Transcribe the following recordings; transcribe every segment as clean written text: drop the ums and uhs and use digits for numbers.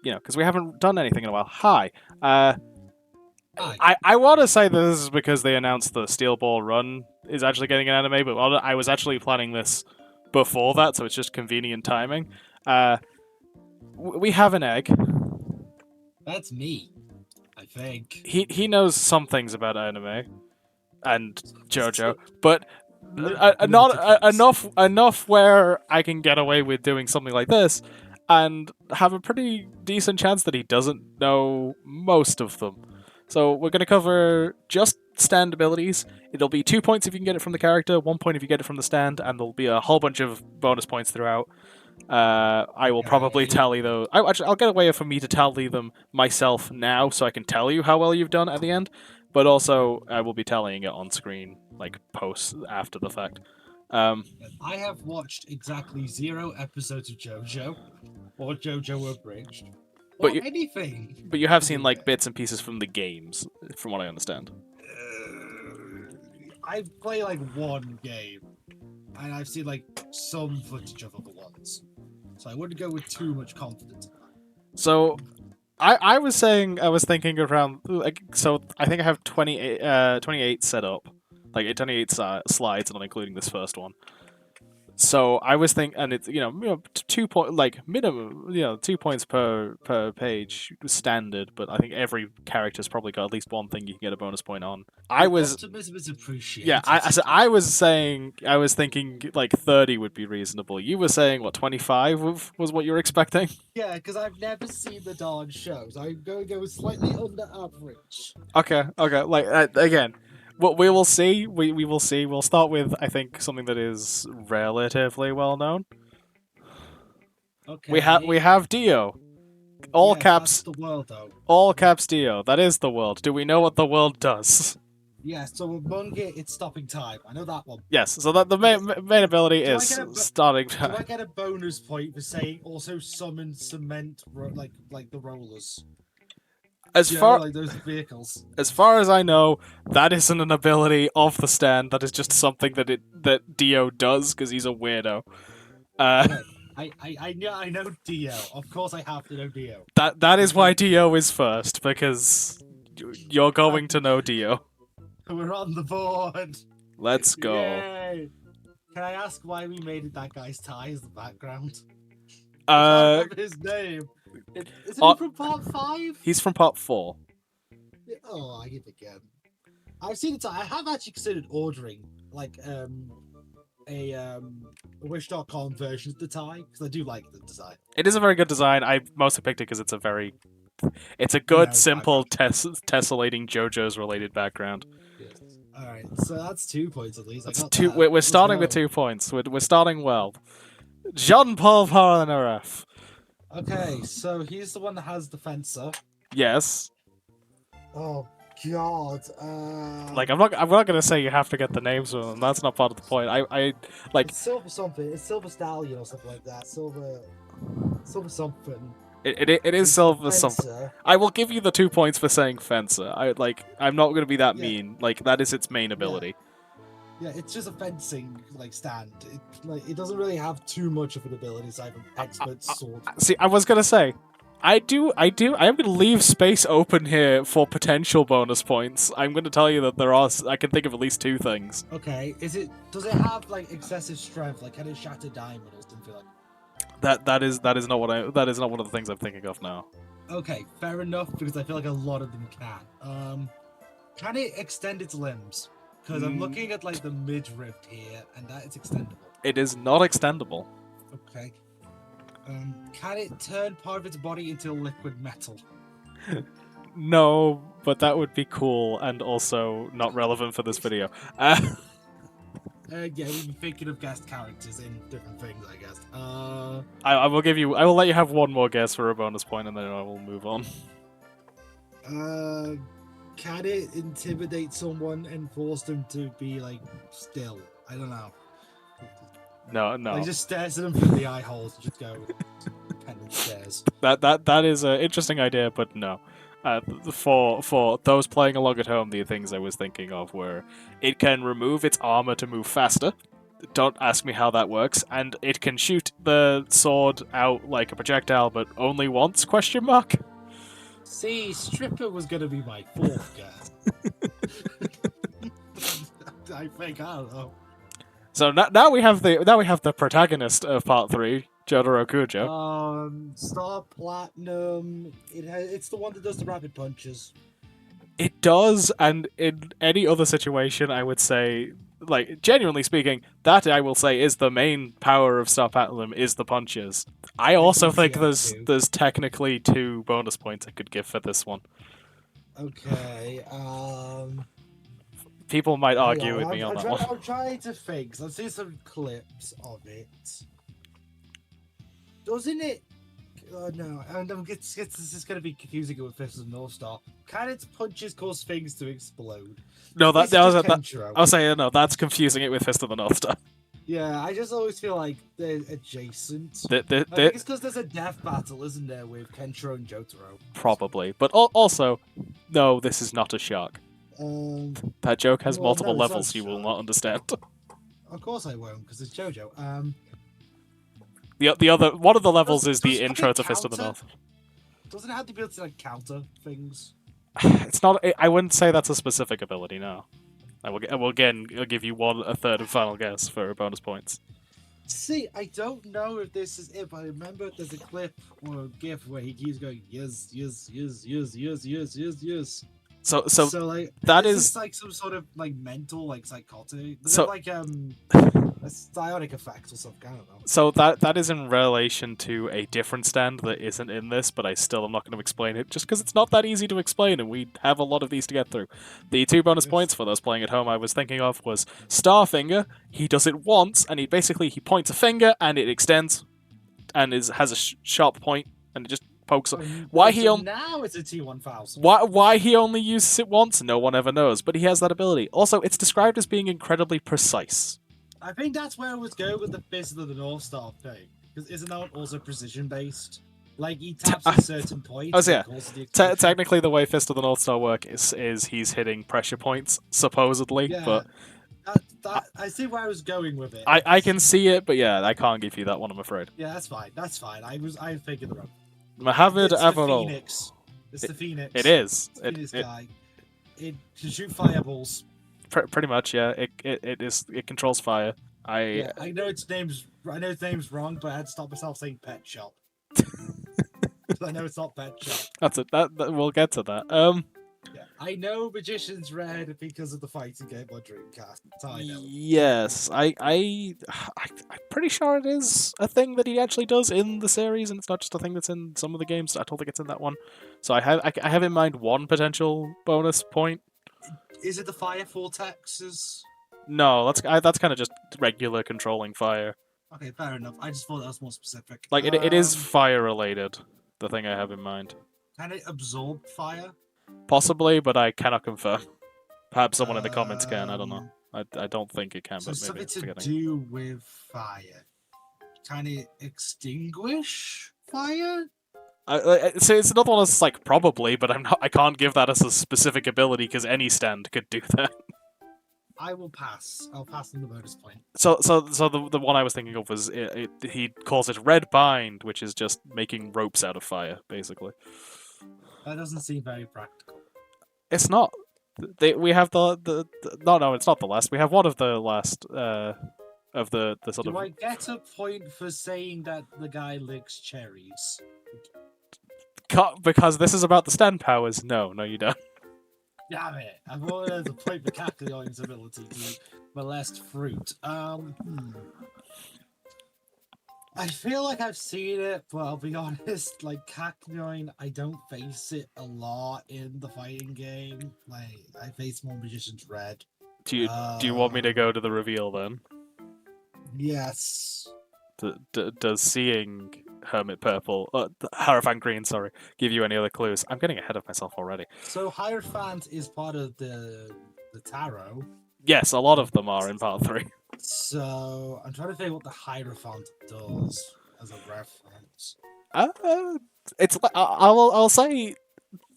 because we haven't done anything in a while. Hi. Uh, Hi. I want to say that this is because they announced the Steel Ball Run is actually getting an anime, but I was actually planning this before that, so it's just convenient timing. We have an egg. That's me, I think. He knows some things about anime and JoJo, So, but not limited things. enough where I can get away with doing something like this, and have a pretty decent chance that he doesn't know most of them. So we're going to cover just stand abilities. It'll be 2 points if you can get it from the character, 1 point if you get it from the stand, and there'll be a whole bunch of bonus points throughout. I will probably Okay. tally those. I'll get a way for me to tally them myself now, so I can tell you how well you've done at the end. But also, I will be tallying it on screen, like post after the fact. I have watched exactly 0 episodes of JoJo, or JoJo Abridged, But or you, anything. but you have seen like bits and pieces from the games, from what I understand. I've played like one game, and I've seen like some footage of other ones, so I wouldn't go with too much confidence. So I was thinking around like, so I think I have 28 set up, like 28 slides, not including this first one. So I was thinking, and it's 2 point, like minimum, 2 points per page standard. But I think every character's probably got at least one thing you can get a bonus point on. Optimism is appreciated. I was thinking like 30 would be reasonable. You were saying what, 25 was what you were expecting? Yeah, because I've never seen the darn shows. I'm going to go slightly under average. Okay. Like again, what we will see. We will see. We'll start with, I think, something that is relatively well known. Okay. We have Dio. All Yes, caps. that's the world, though. All caps Dio. That is the world. Do we know what the world does? Yes, so among it, it's stopping time. I know that one. Yes. So that the main ability Do I is get a starting. Do I get a bonus point for saying also summon cement, like the rollers? As You know, far like those vehicles. as far as I know, that isn't an ability of the stand. That is just something that Dio does because he's a weirdo. Okay. I know Dio. Of course, I have to know Dio. That is why Dio is first, because you're going to know Dio. We're on the board. Let's go. Yay! Can I ask why we made it that guy's tie as the background? I Uh, can't remember his name. Isn't he from part 5? he's from part 4. Oh, I get it again. I've seen it. I have actually considered ordering like a Wish.com version of the tie because I do like the design. It is a very good design. I mostly picked it because it's a good, Generic simple, tessellating JoJo's related background. Yes. All right, so that's 2 points at least. That's I got two. that. We're Let's starting go. with 2 points. We're starting well. Jean-Paul Polnareff. Okay, so he's the one that has the fencer. Yes. Oh God. Like I'm not gonna say you have to get the names of them. That's not part of the point. I like It's silver something. It's silver stallion or something like that. Silver something. it is silver something. Fencer. I will give you the 2 points for saying fencer. I'm not gonna be that Yeah. mean. Like that is its main ability. Yeah, it's just a fencing like stand. It doesn't really have too much of an ability aside from expert sword. See, I was gonna say, I am gonna leave space open here for potential bonus points. I'm gonna tell you that there are. I can think of at least 2 things. Okay, does it have like excessive strength? Like can it shatter diamond or something like? That is not that is not one of the things I'm thinking of now. Okay, fair enough because I feel like a lot of them can it extend its limbs? Because I'm looking at like the midriff here, and that is extendable. It is not extendable. Okay. Can it turn part of its body into liquid metal? No, but that would be cool and also not relevant for this video. Yeah, we've been thinking of guest characters in different things, I guess. I will give you. I will let you have one more guess for a bonus point, and then I will move on. Can it intimidate someone and force them to be like still? I don't know. No. Like just stares at them through the eye holes and just go pendant stares. That is an interesting idea, but no. For those playing along at home, the things I was thinking of were it can remove its armor to move faster. Don't ask me how that works. And it can shoot the sword out like a projectile, but only once? Question mark. See, stripper was gonna be my fourth guess. I think I don't know. So now we have the protagonist of part 3, Jotaro Kujo. Star Platinum. It's the one that does the rapid punches. It does, and in any other situation, I would say, like, genuinely speaking, that I will say is the main power of Star Platinum is the punches. I also think there's technically 2 bonus points I could give for this one. Okay. People might argue with me on that one. I'm trying to think. 'Cause I've seen some clips of it. Doesn't it? Oh no, and this is going to be confusing with Fist of the North Star. Can its punches cause things to explode? No, I'll say no. That's confusing it with Fist of the North Star. Yeah, I just always feel like they're adjacent. I think it's because there's a death battle, isn't there, with Kenshiro and Jotaro? Probably, but also, no, this is not a shark. That joke has multiple levels you will not understand. Of course I won't, because it's JoJo. The other one of the levels is the intro to Fist of the North. Doesn't it have to be able to like counter things? It's not. I wouldn't say that's a specific ability. No. I will again. I'll give you a third and final guess for bonus points. See, I don't know if this is it, but I remember there's a clip or a GIF where he keeps going yes, yes, yes, yes, yes, yes, yes, yes. So like that is like some sort of like mental like psychotic. So like a psionic effect or something. I don't know. So that is in relation to a different stand that isn't in this, but I still am not going to explain it just because it's not that easy to explain, and we have a lot of these to get through. The 2 bonus points for those playing at home I was thinking of was Starfinger. He does it once, and he points a finger and it extends, and has a sharp point, and it just pokes. Now it's a T1000. Why he only uses it once, no one ever knows. But he has that ability. Also, it's described as being incredibly precise. I think that's where I was going with the Fist of the North Star thing. Because isn't that also precision based? Like he taps at certain points. Oh, yeah. Technically, the way Fist of the North Star work is he's hitting pressure points supposedly, yeah, but. I see where I was going with it. I can see it, but yeah, I can't give you that one, I'm afraid. Yeah, that's fine. That's fine. I figured the wrong. Mohammed Avarol. It's the Phoenix. It is. It's the Phoenix guy. It can shoot fireballs. Pretty much, yeah. It controls fire. I know its name's wrong, but I had to stop myself saying Pet Shop. I know it's not Pet Shop. That's it. That we'll get to that. Yeah, I know Magician's Red because of the fighting game on Dreamcast. I know. Yes, I'm pretty sure it is a thing that he actually does in the series, and it's not just a thing that's in some of the games. I don't think it's in that one. So I have in mind one potential bonus point. Is it the fire vortexes? No, that's kind of just regular controlling fire. Okay, fair enough. I just thought that was more specific. Like it is fire related. The thing I have in mind. Can it absorb fire? Possibly, but I cannot confirm. Perhaps someone in the comments can. I don't know. I don't think it can. So but maybe something to do with fire. Can it extinguish fire? So it's another one that's like probably, but I can't give that as a specific ability because any stand could do that. I will pass. I'll pass on the bonus point. So the one I was thinking of was he calls it red bind, which is just making ropes out of fire, basically. That doesn't seem very practical. It's not. We have the no, it's not the last. We have one of the last of the sort of. Do I get a point for saying that the guy licks cherries? Because this is about the stand powers. No, you don't. Damn it! I've always had a point for Cacleoin's ability to molest fruit. I feel like I've seen it, but I'll be honest, like Cacleoin, I don't face it a lot in the fighting game. Like I face more Magician's Red. Do you want me to go to the reveal then? Yes. Does seeing Hermit Purple, Hierophant Green, sorry, give you any other clues? I'm getting ahead of myself already. So Hierophant is part of the tarot. Yes, a lot of them are in part 3. So I'm trying to think what the Hierophant does as a reference. I'll say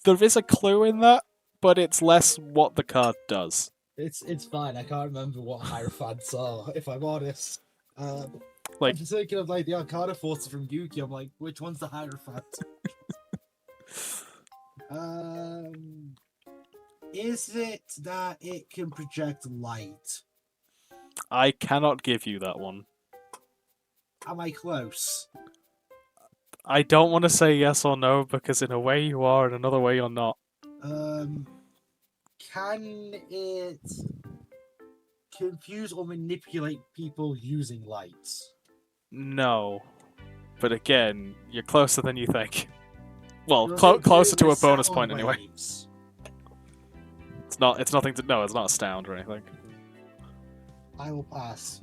there is a clue in that, but it's less what the card does. It's fine. I can't remember what Hierophants are, if I'm honest. I'm Like, just thinking of like the Arcana Forces from Yugi. I'm like, which one's the Hierophant? Um, is it that it can project light? I cannot give you that one. Am I close? I don't want to say yes or no because in a way you are, in another way you're not. Um, can it confuse or manipulate people using lights? No. But again, you're closer than you think. Well, Does it do closer it to with a bonus sound point anyway. waves? It's not. It's nothing to. No, it's not astound or anything. I will pass.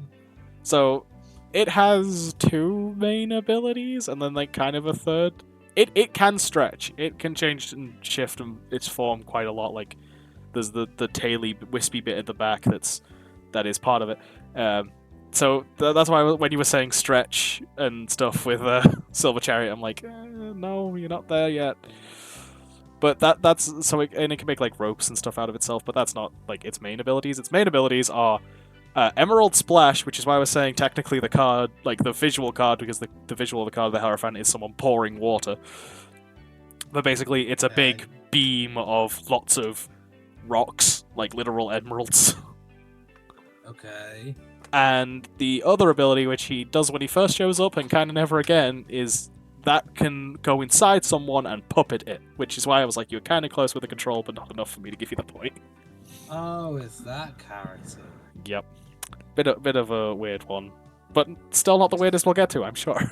So, it has two main abilities, and then like kind of a third. It can stretch. It can change and shift its form quite a lot. Like there's the taily wispy bit at the back that is part of it. So that's why when you were saying stretch and stuff with Silver Chariot, I'm like, no, you're not there yet. But that's so and it can make like ropes and stuff out of itself. But that's not like its main abilities. Its main abilities are Emerald Splash, which is why I was saying technically the card, like the visual card, because the visual of the card of the Hierophant is someone pouring water. But basically, it's a big beam of lots of rocks, like literal emeralds. Okay. And the other ability, which he does when he first shows up and kind of never again, is that can go inside someone and puppet it, which is why I was like, you're kind of close with the control, but not enough for me to give you the point. Oh, is that character? Yep. Bit of a weird one. But still not the weirdest we'll get to, I'm sure.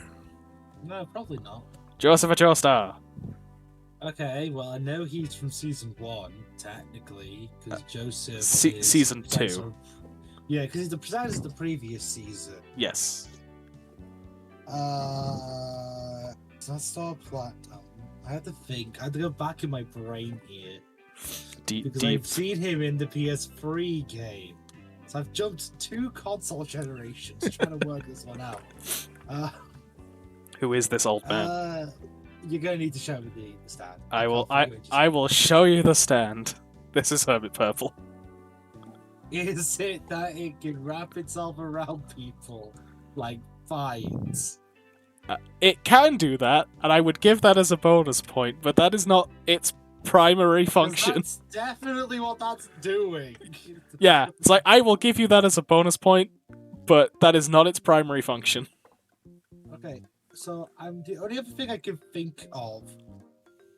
No, probably not. Joseph Joestar. Okay, well, I know he's from season 1, technically, because Joseph is Season 2. Yeah, because he's the presenter of the previous season. Yes. Sunstar Platinum. I have to think. I have to go back in my brain here. Because Deep. I've seen him in the PS3 game. So I've jumped 2 console generations trying to work this one out. Who is this old man? You're going to need to show me the stand. I will show you the stand. This is Hermit Purple. Is it that it can wrap itself around people like vines? It can do that, and I would give that as a bonus point, but that is not its primary function. That's definitely what that's doing. Yeah, it's like, I will give you that as a bonus point, but that is not its primary function. Okay, so the only other thing I can think of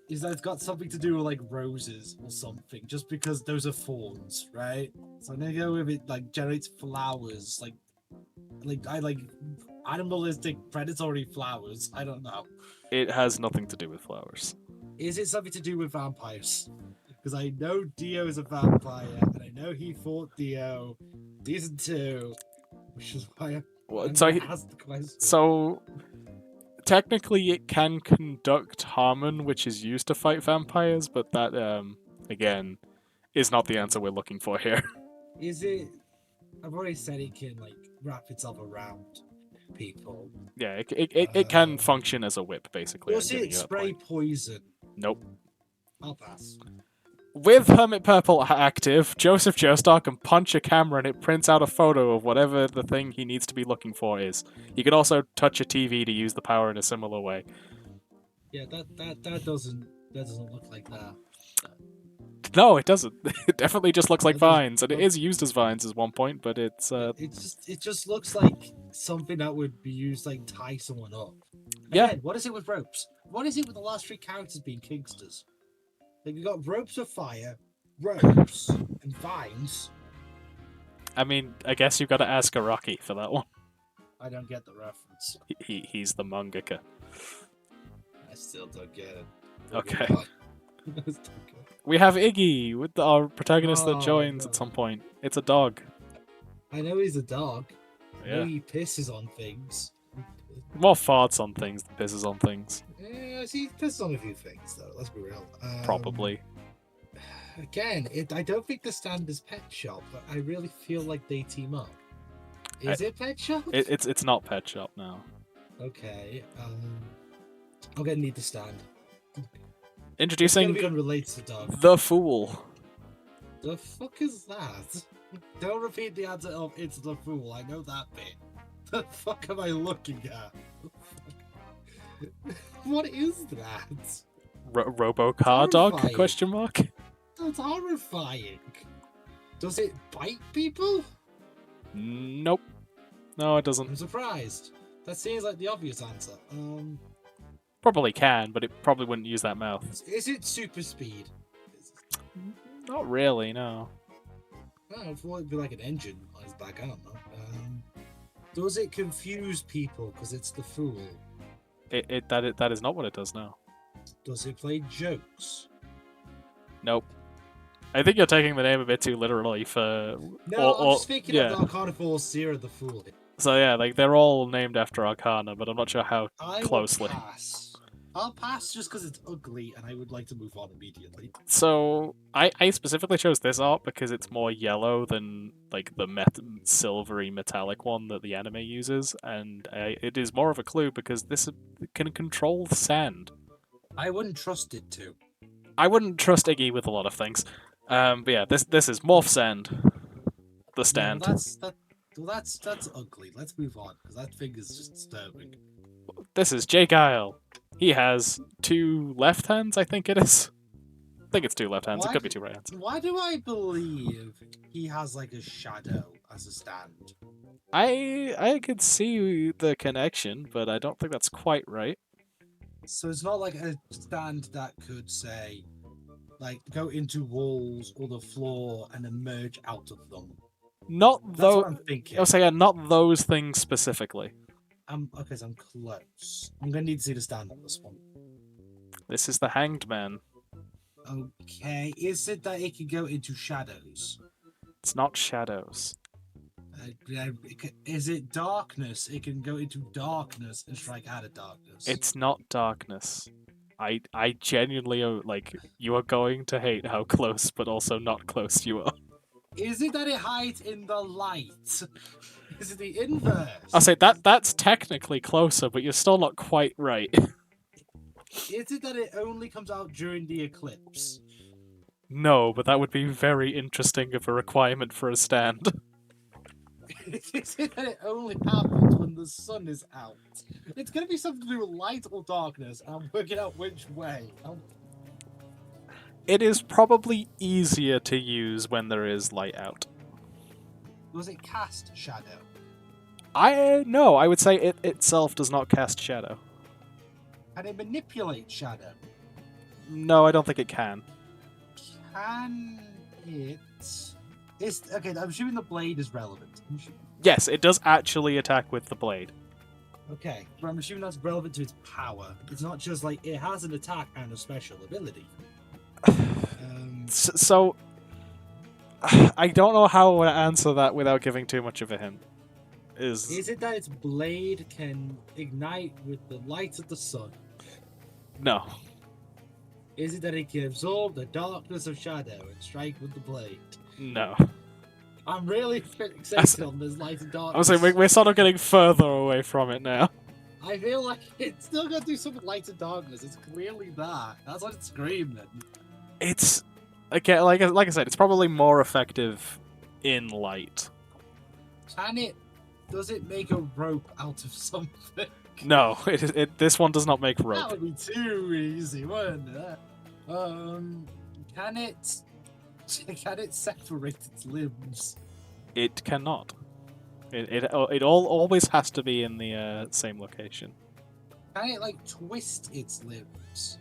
is that it's got something to do with like roses or something, just because those are thorns, right? So I'm gonna go with it like generates flowers, like animalistic predatory flowers. I don't know. It has nothing to do with flowers. Is it something to do with vampires? Because I know Dio is a vampire, and I know he fought Dio season 2, which is why I'm asked the question. So technically it can conduct Harmon, which is used to fight vampires, but that again is not the answer we're looking for here. Is it? I've already said it can like wrap itself around people. Yeah, it can function as a whip, basically. Was it spray poison? Nope. I'll pass. With Hermit Purple active, Joseph Joestar can punch a camera and it prints out a photo of whatever the thing he needs to be looking for is. He can also touch a TV to use the power in a similar way. Yeah, that doesn't look like that. No, it doesn't. It definitely just looks like vines, and it is used as vines at one point, but it's it just looks like something that would be used like tie someone up. Yeah. Again, what is it with ropes? What is it with the last 3 characters being Kingsters? Like you got ropes of fire, ropes, and vines. I mean, I guess you've got to ask Araki for that one. I don't get the reference. He's the mangaka. I still don't get it. Okay. We have Iggy with our protagonist that joins at some point. It's a dog. I know he's a dog. Yeah. I know he pisses on things. More farts on things than pisses on things. Yeah, he pisses on a few things though. Let's be real. Probably. Again, I don't think the stand is Pet Shop, but I really feel like they team up. Is it Pet Shop? It's not Pet Shop now. Okay. I'm gonna need the stand. Introducing to dog. the Fool. The fuck is that? Don't repeat the answer of it's the fool. I know that bit. The fuck am I looking at? What is that? Robocar dog? Horrifying. Question mark. That's horrifying. Does it bite people? Nope. No, it doesn't. I'm surprised. That seems like the obvious answer. Probably can, but it probably wouldn't use that mouth. Is it super speed? Not really, no. I thought it'd be like an engine on his back. I don't know. Does it confuse people because it's the fool? That is not what it does now. Does it play jokes? Nope. I think you're taking the name a bit too literally for. No, I'm just thinking yeah. of the Arcana Force Seer of the Fool. So yeah, like they're all named after Arcana, but I'm not sure how I closely. Will pass. I'll pass just because it's ugly, and I would like to move on immediately. So I specifically chose this art because it's more yellow than like the silvery metallic one that the anime uses, and it is more of a clue because this can control sand. I wouldn't trust it to. I wouldn't trust Iggy with a lot of things. But yeah, this is Morph Sand. The stand. Yeah, that's ugly. Let's move on because that thing is just disturbing. This is Jake Isle. He has 2 left hands, I think it is. I think it's 2 left hands. It could be 2 right hands. Why do I believe he has like a shadow as a stand? I could see the connection, but I don't think that's quite right. So it's not like a stand that could say, like, go into walls or the floor and emerge out of them. Not That's though. what I'm thinking. I'll say not those things specifically. Okay, so I'm close. I'm gonna need to see the stand on this one. This is the Hanged Man. Okay, is it that it can go into shadows? It's not shadows. Is it darkness? It can go into darkness and strike out of darkness. It's not darkness. I genuinely like you are going to hate how close, but also not close you are. Is it that it hides in the light? Is it the inverse? I'll say that's technically closer, but you're still not quite right. Is it that it only comes out during the eclipse? No, but that would be very interesting of a requirement for a stand. Is it that it only happens when the sun is out? It's going to be something to do with light or darkness, and I'm working out which way. It is probably easier to use when there is light out. Does it cast shadow? No, I would say it itself does not cast shadow. Can it manipulate shadow? No, I don't think it can. Can it... Okay, I'm assuming the blade is relevant. Yes, it does actually attack with the blade. Okay, but I'm assuming that's relevant to its power. It's not just like it has an attack and a special ability. So, I don't know how I want to answer that without giving too much of a hint. Is it that its blade can ignite with the light of the sun? No. Is it that it can absorb the darkness of shadow and strike with the blade? No. I'm really fixated on this light and darkness. I was saying we're sort of getting further away from it now. I feel like it's still gonna do something light and darkness. It's clearly that. That's what it's screaming. It's okay, like I said, it's probably more effective in light. Does it make a rope out of something? No, this one does not make rope. That would be too easy, wouldn't it? Can it separate its limbs? It cannot. It always has to be in the same location. Can it like twist its limbs?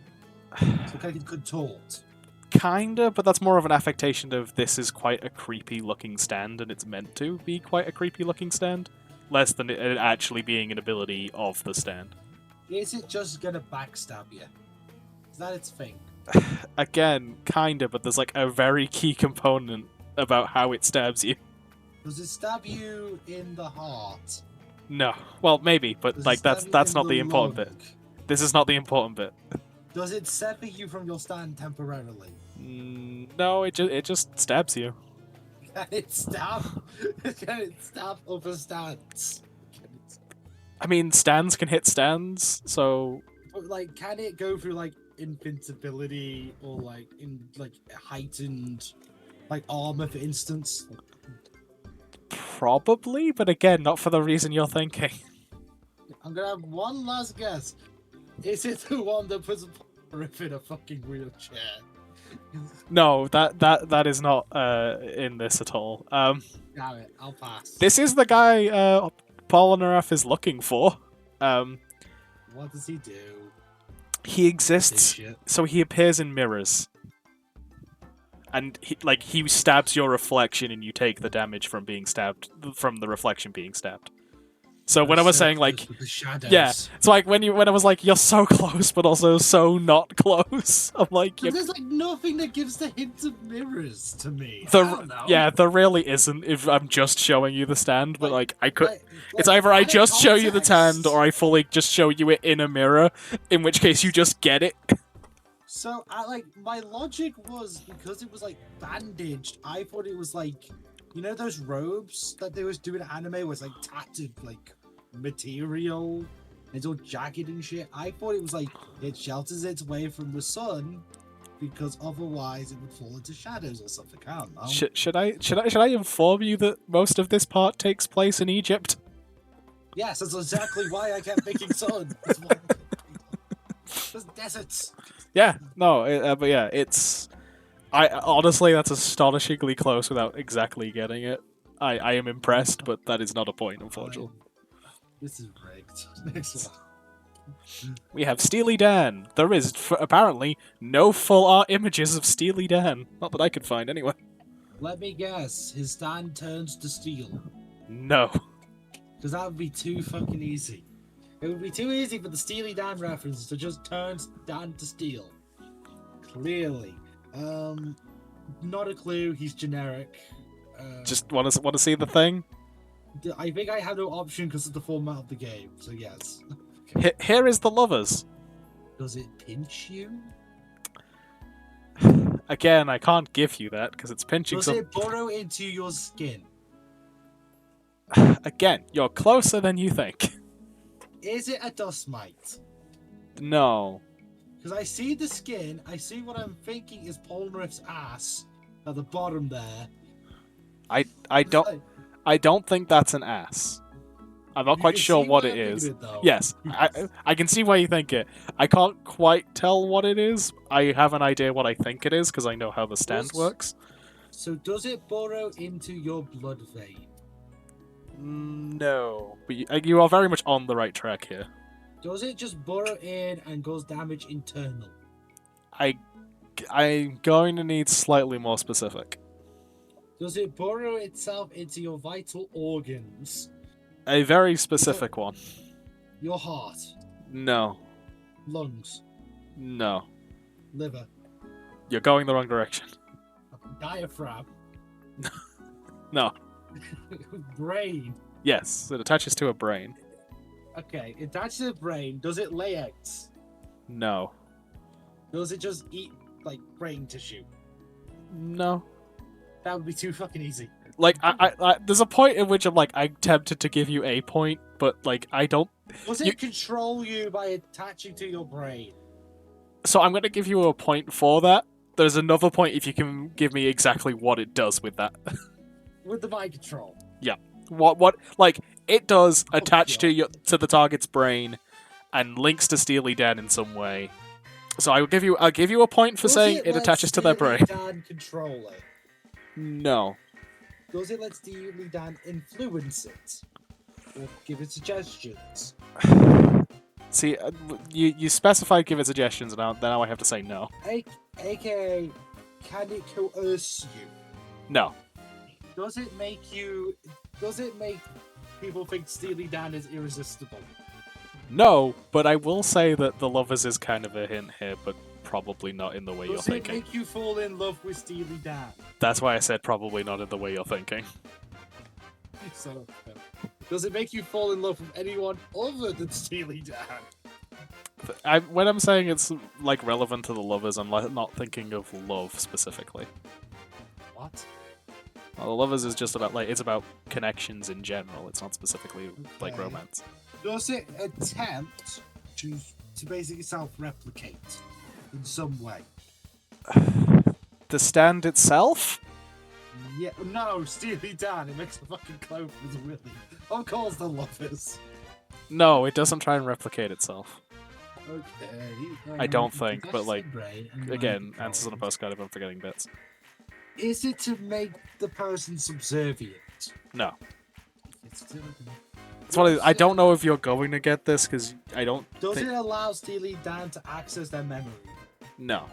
So can it contort? Kinda, but that's more of an affectation of this is quite a creepy looking stand and it's meant to be quite a creepy looking stand, less than it actually being an ability of the stand. Is it just gonna backstab you? Is that its thing? Again, kinda, but there's like a very key component about how it stabs you. Does it stab you in the heart? No. Well, maybe, but Does like that's not the important bit. This is not the important bit. Does it sever you from your stand temporarily? No, it just stabs you. Can it stab? Can it stab other stands? I mean, stands can hit stands, so. But, like, can it go through like invincibility or like heightened Like armor, for instance. Probably, but again, not for the reason you're thinking. I'm gonna have one last guess. Is it the one that puts Polnareff in a fucking wheelchair? No, that is not in this at all. Damn it, I'll pass. This is the guy Polnareff is looking for. What does he do? He exists, Shit. so he appears in mirrors. And he stabs your reflection, and you take the damage from being stabbed, from the reflection being stabbed. So when I was saying like, with the shadows. yeah, it's like when I was like, you're so close, but also so not close. I'm like, But there's like nothing that gives the hint of mirrors to me. I don't know. yeah, there really isn't. If I'm just showing you the stand, but like I could. Like, It's either I out of just show you the context. stand, or I fully just show you it in a mirror. In which case, you just get it. So, my logic was because it was like bandaged. I thought it was like, you know, those robes that they was doing in anime was like tattered, like material. It's all jagged and shit. I thought it was like it shelters its way from the sun because otherwise it would fall into shadows or something. I don't know. Should I inform you that most of this part takes place in Egypt? Yes, that's exactly why I kept thinking sun. There's deserts. Yeah, no, but yeah, it's. I honestly, that's astonishingly close without exactly getting it. I am impressed, but that is not a point, unfortunately. This is rigged. Next one. We have Steely Dan. There is apparently no full art images of Steely Dan. Not that I could find, anyway. Let me guess. His stand turns to steel. No. Because that would be too fucking easy. It would be too easy for the Steely Dan references to just turn Dan to steel. Clearly. Not a clue. He's generic. Just want to see the thing. I think I have no option because of the format of the game. So yes. Here is the lovers. Does it pinch you? Again, I can't give you that because it's pinching. Does it burrow into your skin? Again, you're closer than you think. Is it a dust mite? No. Because I see the skin, I see what I'm thinking is Polnareff's ass at the bottom there. I don't think that's an ass. I'm not quite sure what it is. Yes, I can see why you think it. I can't quite tell what it is. I have an idea what I think it is because I know how the stand works. So does it burrow into your blood vein? No, but you are very much on the right track here. Does it just burrow in and cause damage internal? I'm going to need slightly more specific. Does it burrow itself into your vital organs? A very specific one. Your heart? No. Lungs? No. Liver? You're going the wrong direction. Diaphragm? No. Brain? Yes, it attaches to a brain. Okay, it attaches to the brain. Does it lay eggs? No. Does it just eat, like, brain tissue? No. That would be too fucking easy. Like, I there's a point in which I'm tempted to give you a point, but, like, I don't... Does it control you by attaching to your brain? So I'm going to give you a point for that. There's another point if you can give me exactly what it does with that. With the mind control? Yeah. What, like, it does attach to the target's brain and links to Steely Dan in some way. So I'll give you a point for saying it attaches to their brain. Does Dan control it? No. Does it let Steely Dan influence it? Or give it suggestions? See, you specified give it suggestions, and now I have to say no. AKA, can it coerce you? No. Does it make people think Steely Dan is irresistible? No, but I will say that the lovers is kind of a hint here, but probably not in the way you're thinking. Does it make you fall in love with Steely Dan? That's why I said probably not in the way you're thinking. So, does it make you fall in love with anyone other than Steely Dan? When I'm saying it's like relevant to the lovers, I'm not thinking of love specifically. What? Well, the lovers is just about it's about connections in general. It's not specifically like romance. Does it attempt to basically self-replicate in some way? The stand itself? Yeah, no, Steely Dan. It makes a fucking clone with Willy. Of course, the lovers. No, it doesn't try and replicate itself. Okay. I don't think, but That's like, the brain and again, mind answers on a controlled. postcard if I'm forgetting bits. Is it to make the person subservient? No. It's still... It's one of these, I don't know if you're going to get this because I don't. Does think... it allow Steely Dan to access their memory? No.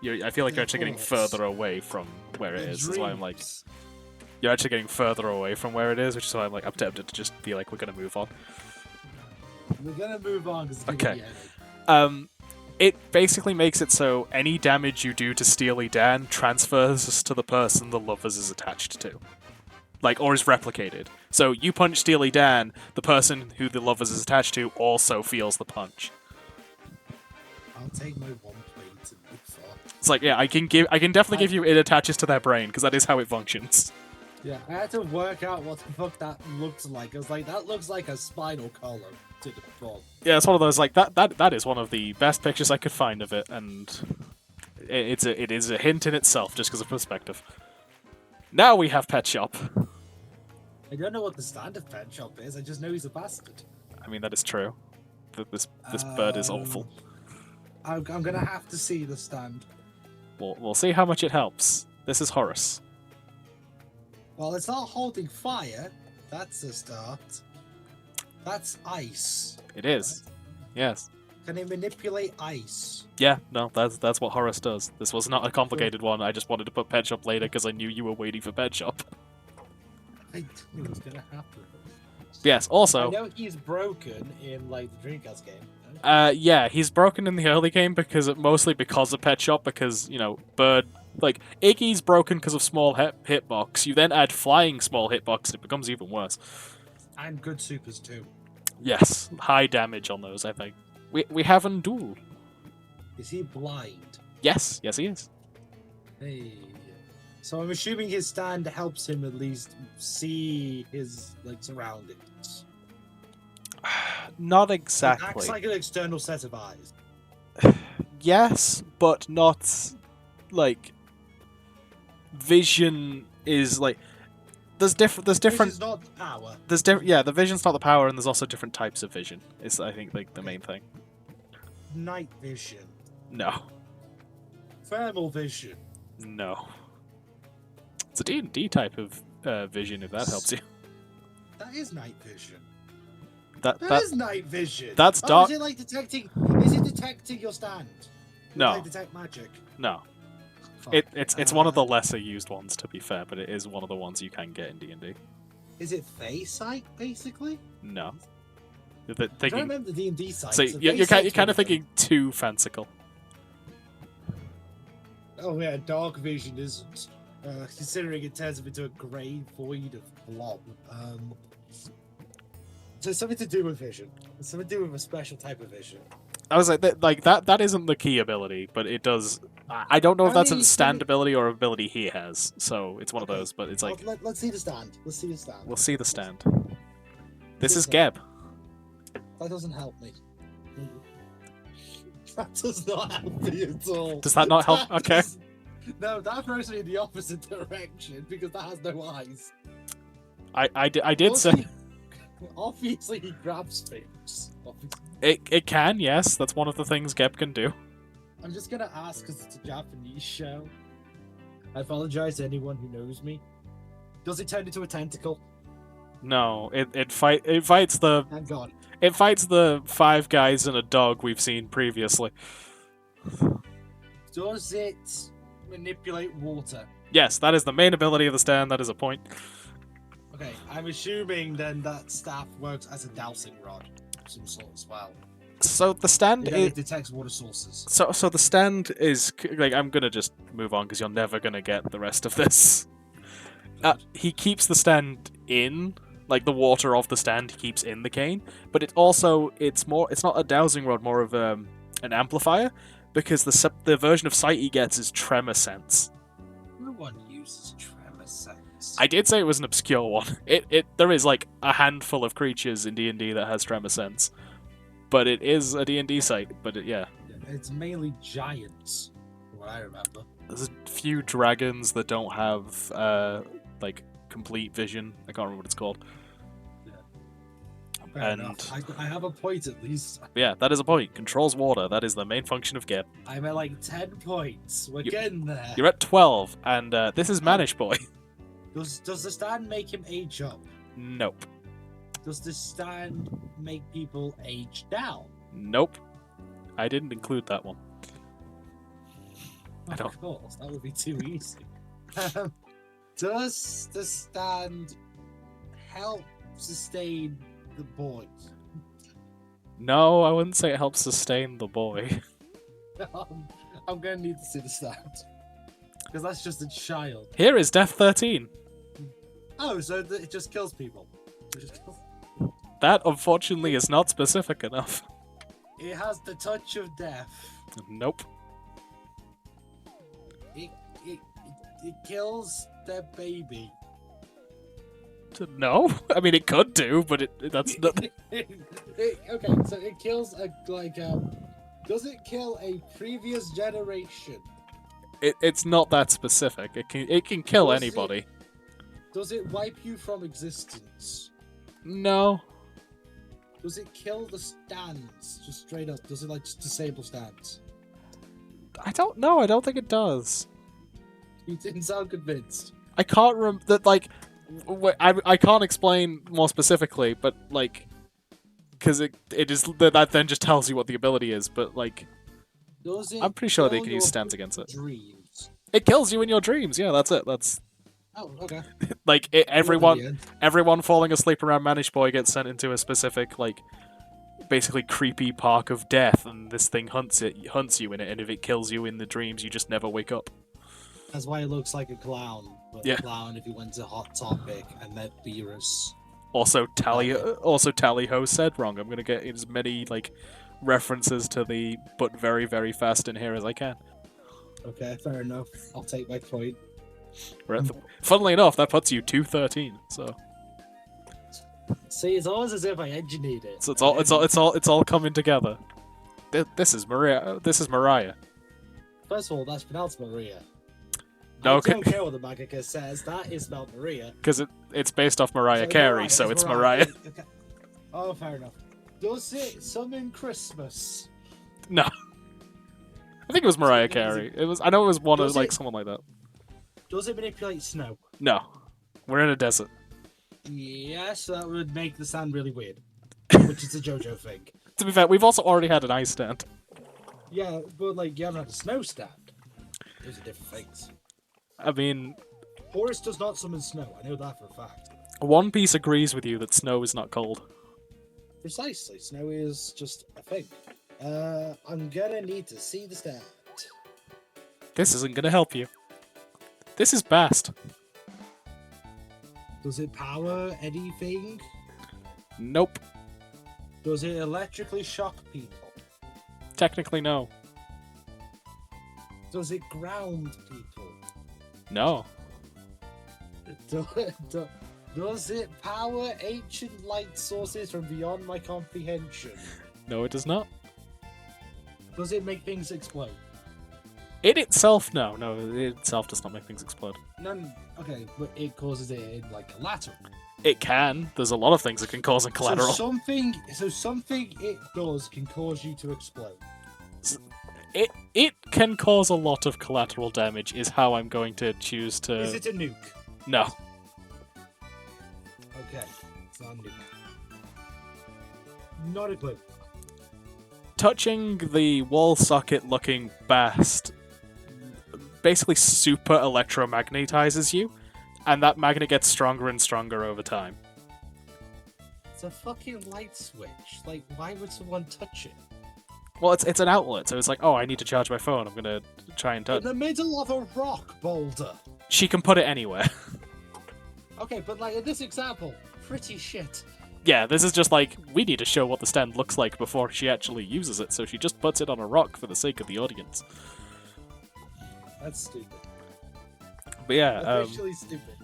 I feel like you're Their actually getting thoughts? further away from where it Their is. That's why I'm like, dreams? you're actually getting further away from where it is, which is why I'm like, I'm tempted to just be like, we're gonna move on. We're gonna move on because Okay. It basically makes it so any damage you do to Steely Dan transfers to the person the lovers is attached to. Like, or is replicated. So you punch Steely Dan, the person who the lovers is attached to also feels the punch. I'll take my 1 point and move on. It's like, yeah, I can definitely give you it attaches to their brain, because that is how it functions. Yeah, I had to work out what the fuck that looks like. I was like, that looks like a spinal column to the front. Yeah, it's one of those, like, that is one of the best pictures I could find of it, and it is a hint in itself, just because of perspective. Now we have Pet Shop. I don't know what the standard Pet Shop is, I just know he's a bastard. I mean, that is true. This bird is awful. I'm gonna have to see the stand. We'll see how much it helps. This is Horace. Well, it's not holding fire. That's a start. That's ice. It is. Yes. Can it manipulate ice? Yeah, no, that's what Horace does. This was not a complicated one. I just wanted to put Pet Shop later because I knew you were waiting for Pet Shop. I knew it was gonna happen. Yes, I also, know he's broken in like the Dreamcast game. yeah, he's broken in the early game mostly because of Pet Shop, because, you know, Bird, like, Iggy's broken because of small hitbox. You then add flying small hitbox, and it becomes even worse. And good supers too. Yes, high damage on those, I think. We have Undul. Is he blind? Yes, he is. Hey. So I'm assuming his stand helps him at least see his like surroundings. Not It exactly. acts like an external set of eyes. Yes, but not, like, vision is, like, there's different, Vision's not power. yeah, the vision's not the power, and there's also different types of vision, is, I think, like, the main thing. Night vision. No. Thermal vision. No. It's a D&D type of vision, if that helps you. That is night vision. That That is night vision. that's Oh, dark. is it like detecting? Is it detecting your stand? No. Like detect magic. No. Fuck. It's one of the lesser used ones, to be fair, but it is one of the ones you can get in D&D. Is it Fey sight basically? No. You're I don't thinking, remember the D&D sight. so you're kind of thinking too fanciful. Oh yeah, dark vision isn't. Considering it turns him into a grey void of blob. So it's something to do with vision. It's something to do with a special type of vision. I was like that isn't the key ability, but it does. I don't know if that's a stand ability or ability he has, so it's one of those. But it's like, Let's see the stand. Let's see the stand. we'll see the stand. This is Listen. Geb. That doesn't help me. That does not help me at all. Does that not help? Okay. No, that throws me in the opposite direction because that has no eyes. I did say Obviously, he grabs things. Obviously. it can. Yes, that's one of the things Geb can do. I'm just gonna ask because it's a Japanese show. I apologize to anyone who knows me. Does it turn into a tentacle? No, it fights the Thank God. 5 guys and a dog we've seen previously. Does it manipulate water? Yes, that is the main ability of the stand. That is a point. Okay, I'm assuming then that staff works as a dowsing rod of some sort as well. So the stand Yeah, is. it detects water sources. So the stand is like, I'm gonna just move on because you're never gonna get the rest of this. He keeps the stand in, like the water of the stand he keeps in the cane, but it's not a dowsing rod, more of an amplifier, because the version of sight he gets is tremor sense. No one uses tremor sense. I did say it was an obscure one. There is like a handful of creatures in D&D that has tremor sense, but it is a D&D site. But yeah. It's mainly giants who what I remember. There's a few dragons that don't have like complete vision. I can't remember what it's called. Fair And enough. I have a point at least. yeah, that is a point. Controls water. That is the main function of Geb. I'm at like 10 points. We're getting there. You're at 12, and this is Manish Boy. Does the stand make him age up? Nope. Does the stand make people age down? Nope. I didn't include that one. I don't. Of course, that would be too easy. Does the stand help sustain the boy? No, I wouldn't say it helps sustain the boy. I'm gonna need to see the stand. Because that's just a child. Here is Death 13. Oh, so it just kills people. It just kills... That, unfortunately, is not specific enough. It has the touch of death. Nope. It kills their baby. No? I mean, it could do, but that's not... Okay, so it kills does it kill a previous generation? It's not that specific. It can kill anybody. Does it wipe you from existence? No. Does it kill the stands? Just straight up. Does it like just disable stands? I don't know. I don't think it does. You didn't sound convinced. I can't that like I can't explain more specifically, but like because it is that then just tells you what the ability is, but like Does it I'm pretty sure they kill can use your stands against it. Dreams. It kills you in your dreams. Yeah, that's it. That's Oh, okay. like everyone falling asleep around Manish Boy gets sent into a specific like basically creepy park of death, and this thing hunts you in it, and if it kills you in the dreams, you just never wake up. That's why it looks like a clown. But Yeah. a clown if he went to Hot Topic and met Beerus. Also, Tally Ho said wrong. I'm gonna get as many like references to the but very very fast in here as I can. Okay, fair enough. I'll take my point. Funnily enough, that puts you 213. So See, it's almost as if I engineered it. So it's all coming together. This is Maria. This is Mariah. First of all, that's pronounced Maria. No, I don't care what the mangaka says. That is spelled Maria. Because it's based off Mariah So Carey, so it's Mariah. Okay. Oh, fair enough. Does it summon Christmas? No, I think it was Mariah So does Carey. It was. I know it was one of does like it- someone like that. Does it manipulate snow? No, we're in a desert. Yes, that would make the sound really weird. Which is a JoJo thing. To be fair, we've also already had an ice stand. Yeah, but like you haven't had a snow stand. Those are different things. I mean, Horus does not summon snow. I know that for a fact. One Piece agrees with you that snow is not cold. Precisely, snow is just a thing. I'm gonna need to see the stand. This isn't gonna help you. This is Bast. Does it power anything? Nope. Does it electrically shock people? Technically, no. Does it ground people? No. Does it power ancient light sources from beyond my comprehension? No, it does not. Does it make things explode? It itself, no. No, it itself does not make things explode. None. Okay, but it causes it in like collateral. It can. There's a lot of things it can cause in collateral. So something it does can cause you to explode. It can cause a lot of collateral damage, is how I'm going to choose to... Is it a nuke? No. Okay, it's not a nuke. Not a clue. Touching the wall socket looking Bast basically super electromagnetizes you, and that magnet gets stronger and stronger over time. It's a fucking light switch. Like, why would someone touch it? Well, it's an outlet, so it's like, oh, I need to charge my phone. I'm gonna try and touch. In the middle of a rock boulder. She can put it anywhere. Okay, but like in this example, pretty shit. Yeah, this is just like, we need to show what the stand looks like before she actually uses it, so she just puts it on a rock for the sake of the audience. That's stupid. But yeah, Officially stupid.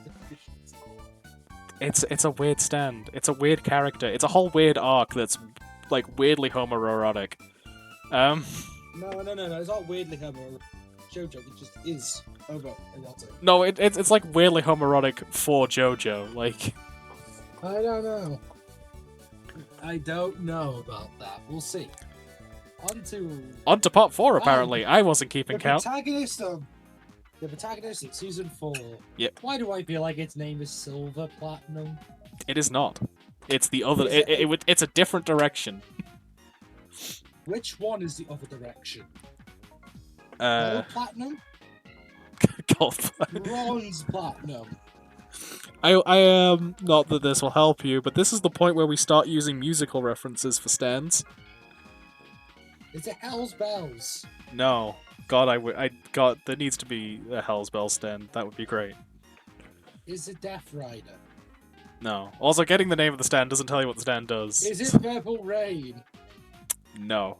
it's a weird stand. It's a weird character. It's a whole weird arc that's like weirdly homoerotic. No, it's not weirdly homo. JoJo. It just is homoerotic. No, it's like weirdly homoerotic for JoJo. Like, I don't know. I don't know about that. We'll see. On to part 4, apparently. I wasn't keeping count. The protagonist of season 4. Yep. Why do I feel like its name is Silver Platinum? It is not. It's the other. It's a different direction. Which one is the other direction? Gold Platinum? Gold Platinum. Bronze Platinum. I not that this will help you, but this is the point where we start using musical references for stands. Is it Hell's Bells? No. God, God, there needs to be a Hell's Bells stand. That would be great. Is it Death Rider? No. Also, getting the name of the stand doesn't tell you what the stand does. Is it Purple Rain? No.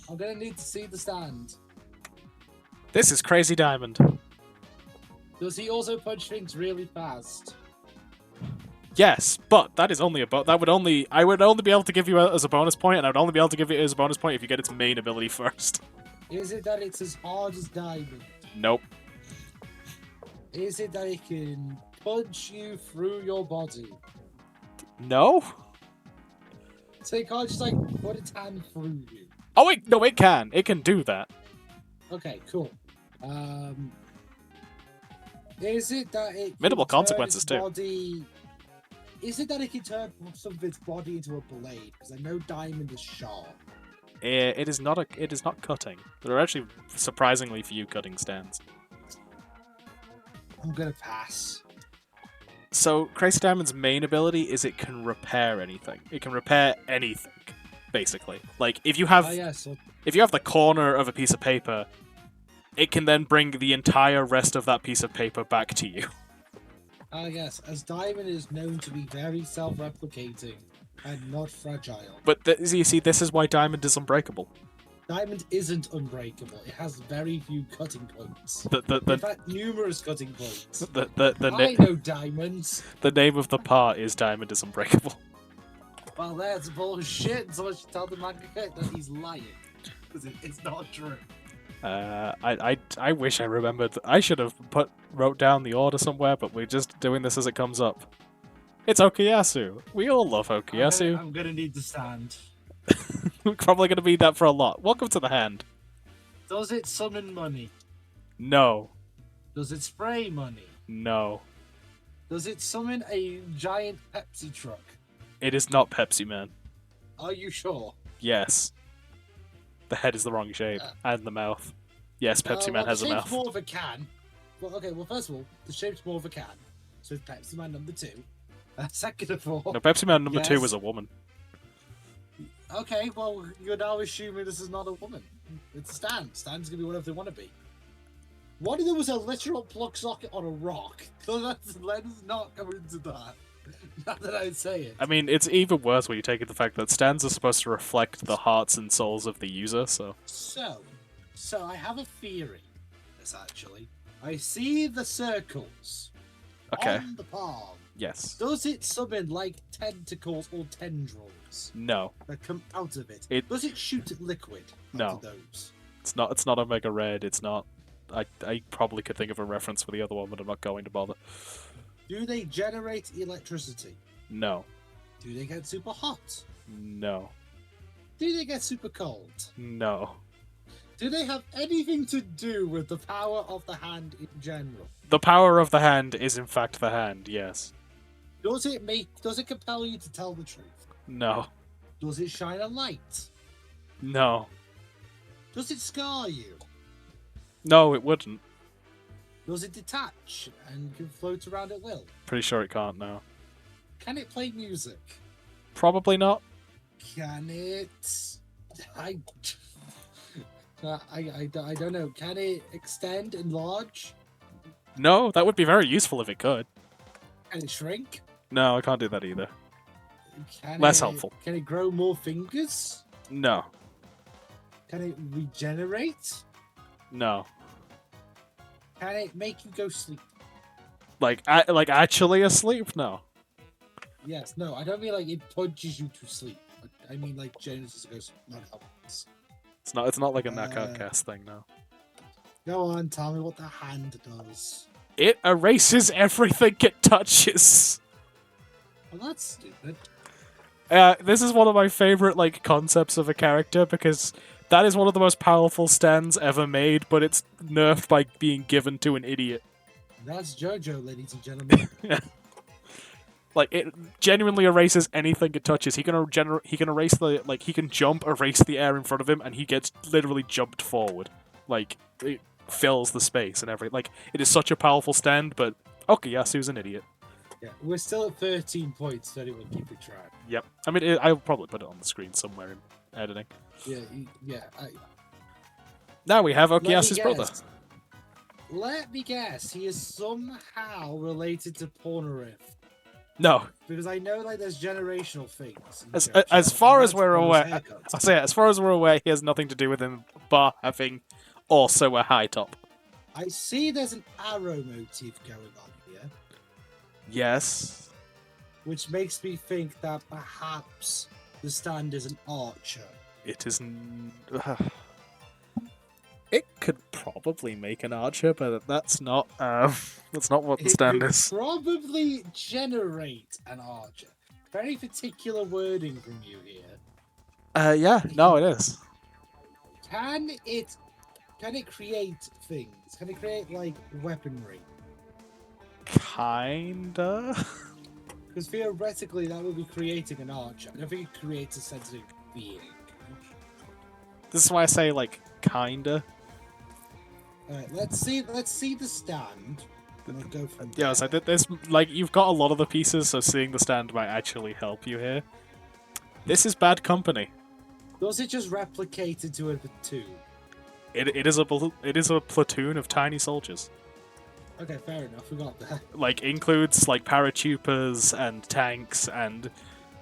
I'm gonna need to see the stand. This is Crazy Diamond. Does he also punch things really fast? Yes, but that is only I would only be able to give you as a bonus point, and I would only be able to give it as a bonus point if you get its main ability first. Is it that it's as hard as Diamond? Nope. Is it that it can punch you through your body? No. So it can't just like put its hand through you. Oh wait, no, it can. It can do that. Okay, cool. Is it that it minimal can turn consequences its too? body... Is it that it can turn some of its body into a blade? Because I know Diamond is sharp. It is not cutting. There are actually surprisingly few cutting stands. I'm gonna pass. So Crazy Diamond's main ability is it can repair anything. It can repair anything, basically. Like if you have if you have the corner of a piece of paper, it can then bring the entire rest of that piece of paper back to you. Yes, as Diamond is known to be very self-replicating and not fragile. But you see, this is why Diamond is unbreakable. Diamond isn't unbreakable. It has very few cutting points. In fact, numerous cutting points. I know Diamonds. The name of the part is Diamond is unbreakable. Well, that's bullshit. So much to tell the manga that he's lying. Because it's not true. I wish I remembered. I should have wrote down the order somewhere, but we're just doing this as it comes up. It's Okuyasu. We all love Okuyasu. I'm gonna need to stand. We're probably gonna need that for a lot. Welcome to the hand. Does it summon money? No. Does it spray money? No. Does it summon a giant Pepsi truck? It is not Pepsi Man. Are you sure? Yes. The head is the wrong shape, and the mouth. Yes, Pepsi Man has a mouth. The shape's more of a can. Well, okay, well, first of all, the shape's more of a can. So it's Pepsi Man number 2. Second of all... No, Pepsi Man number 2 was a woman. Okay, well, you're now assuming this is not a woman. It's a stand. Stands can be whatever they want to be. What if there was a literal plug socket on a rock? Let's not go into that. Not that I'd say it. I mean, it's even worse when you take it the fact that stands are supposed to reflect the hearts and souls of the user, so... So I have a theory, this actually. I see the circles on the palm. Yes. Does it summon, like, tentacles or tendrils? No. That come out of it? Does it shoot liquid out of those? It's not Omega Red, it's not... I probably could think of a reference for the other one, but I'm not going to bother. Do they generate electricity? No. Do they get super hot? No. Do they get super cold? No. Do they have anything to do with the power of the hand in general? The power of the hand is in fact the hand, yes. Does it compel you to tell the truth? No. Does it shine a light? No. Does it scar you? No, it wouldn't. Does it detach and can float around at will? Pretty sure it can't now. Can it play music? Probably not. Can it... I don't know. Can it extend, enlarge? No, that would be very useful if it could. Can it shrink? No, I can't do that either. Less helpful. Can it grow more fingers? No. Can it regenerate? No. Can it make you go sleep? Like actually asleep? No. Yes, no, I don't mean like it punches you to sleep. I mean like Genesis goes not helpless. It's not like a knockout cast thing, no. Go on, tell me what the hand does. It erases everything it touches. Well, that's stupid. This is one of my favorite like concepts of a character because that is one of the most powerful stands ever made, but it's nerfed by being given to an idiot. That's JoJo, ladies and gentlemen. Like it genuinely erases anything it touches. He can erase the he can jump, erase the air in front of him, and he gets literally jumped forward. Like it fills the space and everything. Like it is such a powerful stand, but Okuyasu's an idiot. Yeah, we're still at 13 points. So anyone keeping track? Yep. I mean, I'll probably put it on the screen somewhere in editing. Yeah. Now we have Okuyasu's brother. Let me guess. He is somehow related to Porneriff. No. Because I know like there's generational things. As far as we're aware, I say as far as we're aware, he has nothing to do with him, bar having also a high top. I see there's an arrow motif going on here. Yes. Which makes me think that perhaps the stand is an archer. It is. It could probably make an archer, but that's not. That's not what the stand is. Probably generate an archer. Very particular wording from you here. Yeah. No, it is. Can it create things? Can it create like weaponry? Kinda. Because theoretically, that would be creating an archer. I don't think it creates a sentient being. This is why I say like kinda. Alright, let's see the stand. And we'll go from Yeah, so there's like you've got a lot of the pieces, so seeing the stand might actually help you here. This is bad company. Does it just replicate into a platoon? It is a platoon of tiny soldiers. Okay, fair enough. We got that. Like includes like paratroopers and tanks and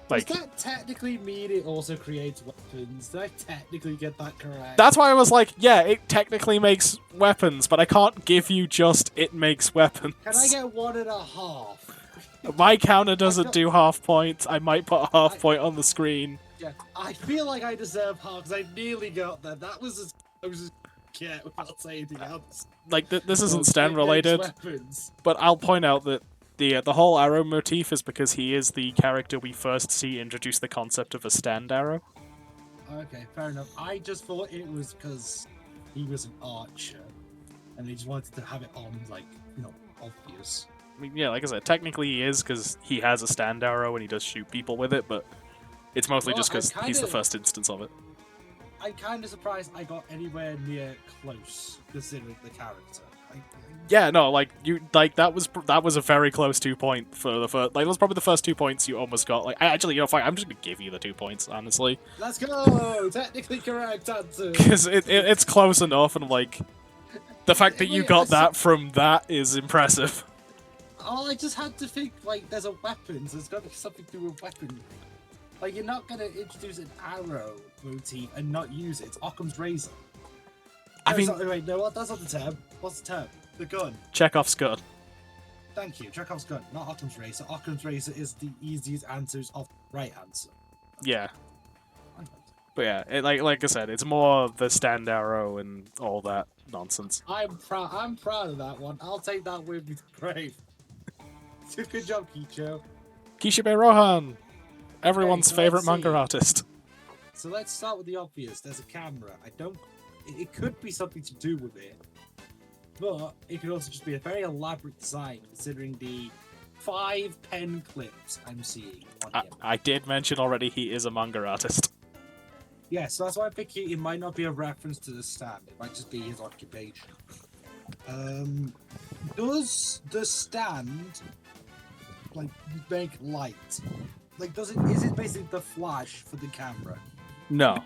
like. Does that technically mean it also creates weapons? Did I technically get that correct? That's why I was like, yeah, it technically makes weapons, but I can't give you just it makes weapons. Can I get 1.5? My counter doesn't do half points. I might put a half point on the screen. Yeah, I feel like I deserve half because I nearly got there. That was as close as get without saying anything else. Like this isn't stand related, weapons. but I'll point out that the whole arrow motif is because he is the character we first see introduce the concept of a stand arrow. Okay, fair enough. I just thought it was because he was an archer, and they just wanted to have it on like obvious. I mean, yeah, like I said, technically he is because he has a stand arrow and he does shoot people with it, but it's mostly just because he's the first instance of it. I'm kind of surprised I got anywhere near close, considering the character. Yeah, no, like that was a very close 2 point for the first. Like, that was probably the first 2 points you almost got. Like, actually, fine. I'm just gonna give you the 2 points, honestly. Let's go. Technically correct answer. Because it's close enough, and like the fact that you got that from that is impressive. Oh, I just had to think like there's a weapon, so there's got to be something to do with weaponry. Like, you're not gonna introduce an arrow motif and not use it. It's Occam's razor. I mean, wait, no, what? That's not the term. What's the term? The gun. Chekhov's gun. Thank you. Chekhov's gun, not Occam's razor. Occam's razor is the easiest answers of the right answer. Yeah. But yeah, like I said, it's more the stand arrow and all that nonsense. I'm proud of that one. I'll take that with me to the grave. Good job, Kicho. Kishibe Rohan, everyone's favorite manga artist. So let's start with the obvious. There's a camera. It could be something to do with it, but it could also just be a very elaborate design, considering the 5 pen clips I'm seeing on him. I did mention already he is a manga artist. Yeah, so that's why I'm thinking it might not be a reference to the stand. It might just be his occupation. Does the stand like make light? Like, is it basically the flash for the camera? No.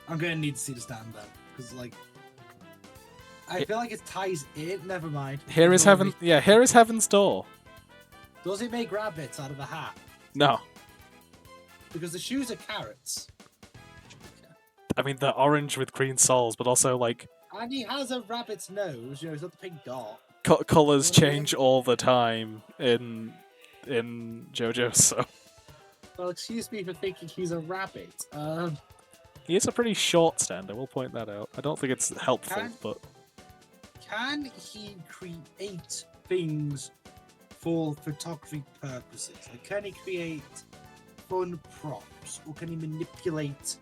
I'm gonna need to see the stand then, because like I feel like it ties in. Never mind. Here is heaven. Yeah, here is heaven's door. Does it make rabbits out of a hat? No. Because the shoes are carrots. I mean, they're orange with green soles, but also like. And he has a rabbit's nose. He's got the pink dot. Colors change all the time in JoJo's. So. Well, excuse me for thinking he's a rabbit. He is a pretty short stand, I will point that out. I don't think it's helpful, Can- but Can he create things for photography purposes? Like, can he create fun props, or can he manipulate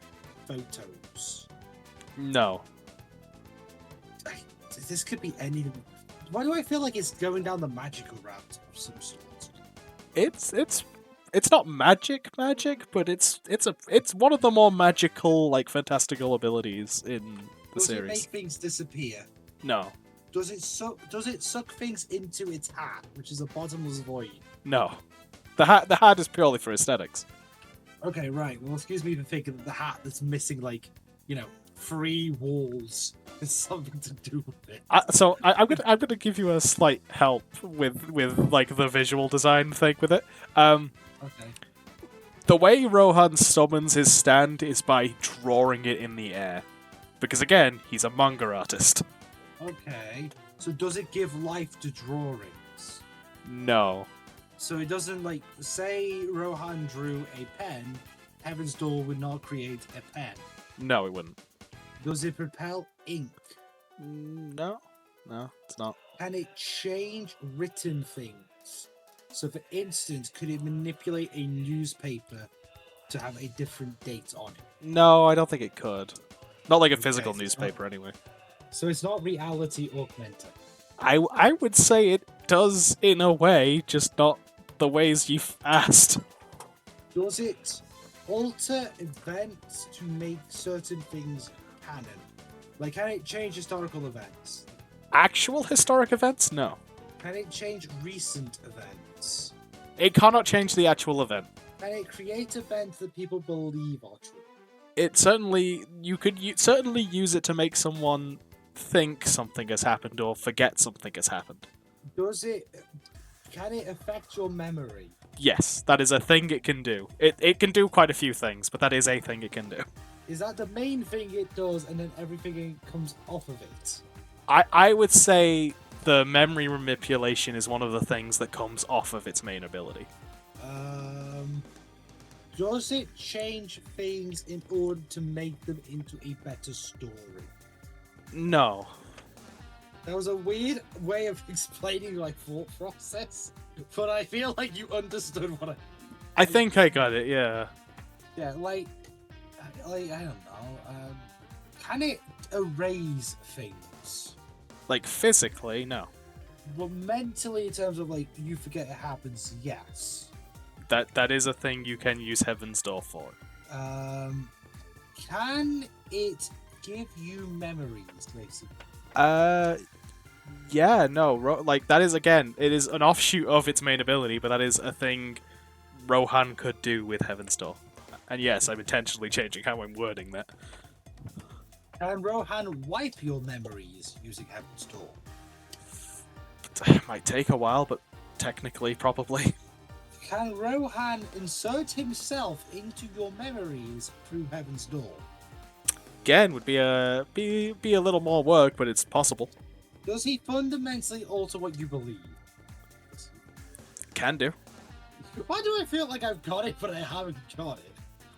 photos? no. This could be anything. Why do I feel like it's going down the magical route of some sort? It's not magic, but it's one of the more magical, like fantastical abilities in the Does it series. make things disappear? No. Does it suck things into its hat, which is a bottomless void? No. The hat is purely for aesthetics. Okay, right. Well, excuse me for thinking that the hat that's missing, like, 3 walls has something to do with it. I'm gonna give you a slight help with like the visual design thing with it. Okay. The way Rohan summons his stand is by drawing it in the air, because again, he's a manga artist. Okay. So does it give life to drawings? No. So it doesn't, like, say Rohan drew a pen, Heaven's Door would not create a pen. No, it wouldn't. Does it propel ink? No, it's not. Can it change written things? So, for instance, could it manipulate a newspaper to have a different date on it? No, I don't think it could. Not like a Okay, physical so it's newspaper, anyway. So it's not reality augmented. I would say it does in a way, just not the ways you've asked. Does it alter events to make certain things canon? Like, can it change historical events? Actual historic events? No. Can it change recent events? It cannot change the actual event. Can it create events that people believe are true? It certainly, you could certainly use it to make someone think something has happened or forget something has happened. Can it affect your memory? Yes, that is a thing it can do. It can do quite a few things, but that is a thing it can do. Is that the main thing it does, and then everything comes off of it? I would say the memory manipulation is one of the things that comes off of its main ability. Does it change things in order to make them into a better story? No. That was a weird way of explaining my thought process, but I feel like you understood what I think I got it, yeah. Yeah, like I don't know. Can it erase things? Like, physically, no. But mentally, in terms of, like, you forget it happens, yes. That is a thing you can use Heaven's Door for. Can it give you memories, basically? Yeah, no, like, that is, again, it is an offshoot of its main ability, but that is a thing Rohan could do with Heaven's Door. And yes, I'm intentionally changing how I'm wording that. Can Rohan wipe your memories using Heaven's Door? It might take a while, but technically, probably. Can Rohan insert himself into your memories through Heaven's Door? Again, would be a little more work, but it's possible. Does he fundamentally alter what you believe? Can do. Why do I feel like I've got it, but I haven't got it?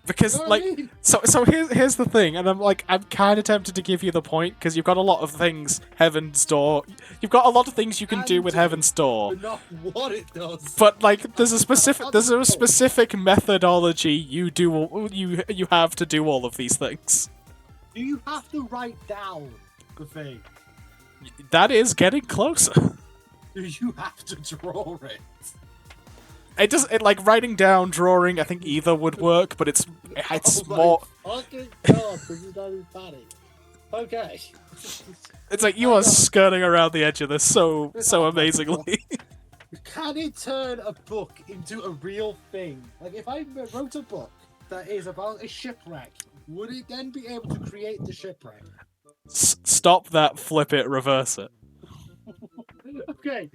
Because, You know what like, I mean? so here's the thing, and I'm kind of tempted to give you the point, because you've got a lot of things, Heaven's Door, you've got a lot of things you can do with Heaven's Door, But not what it does. but, like, there's a specific methodology you have to do all of these things. Do you have to write down the thing? That is getting closer. Do you have to draw it? Like, writing down, drawing, I think either would work, but it's Oh more... my fucking god, this is not even funny. Okay. It's like you are skirting around the edge of this so amazingly. Can it turn a book into a real thing? Like, if I wrote a book that is about a shipwreck, would it then be able to create the shipwreck? Stop that, flip it, reverse it. Okay,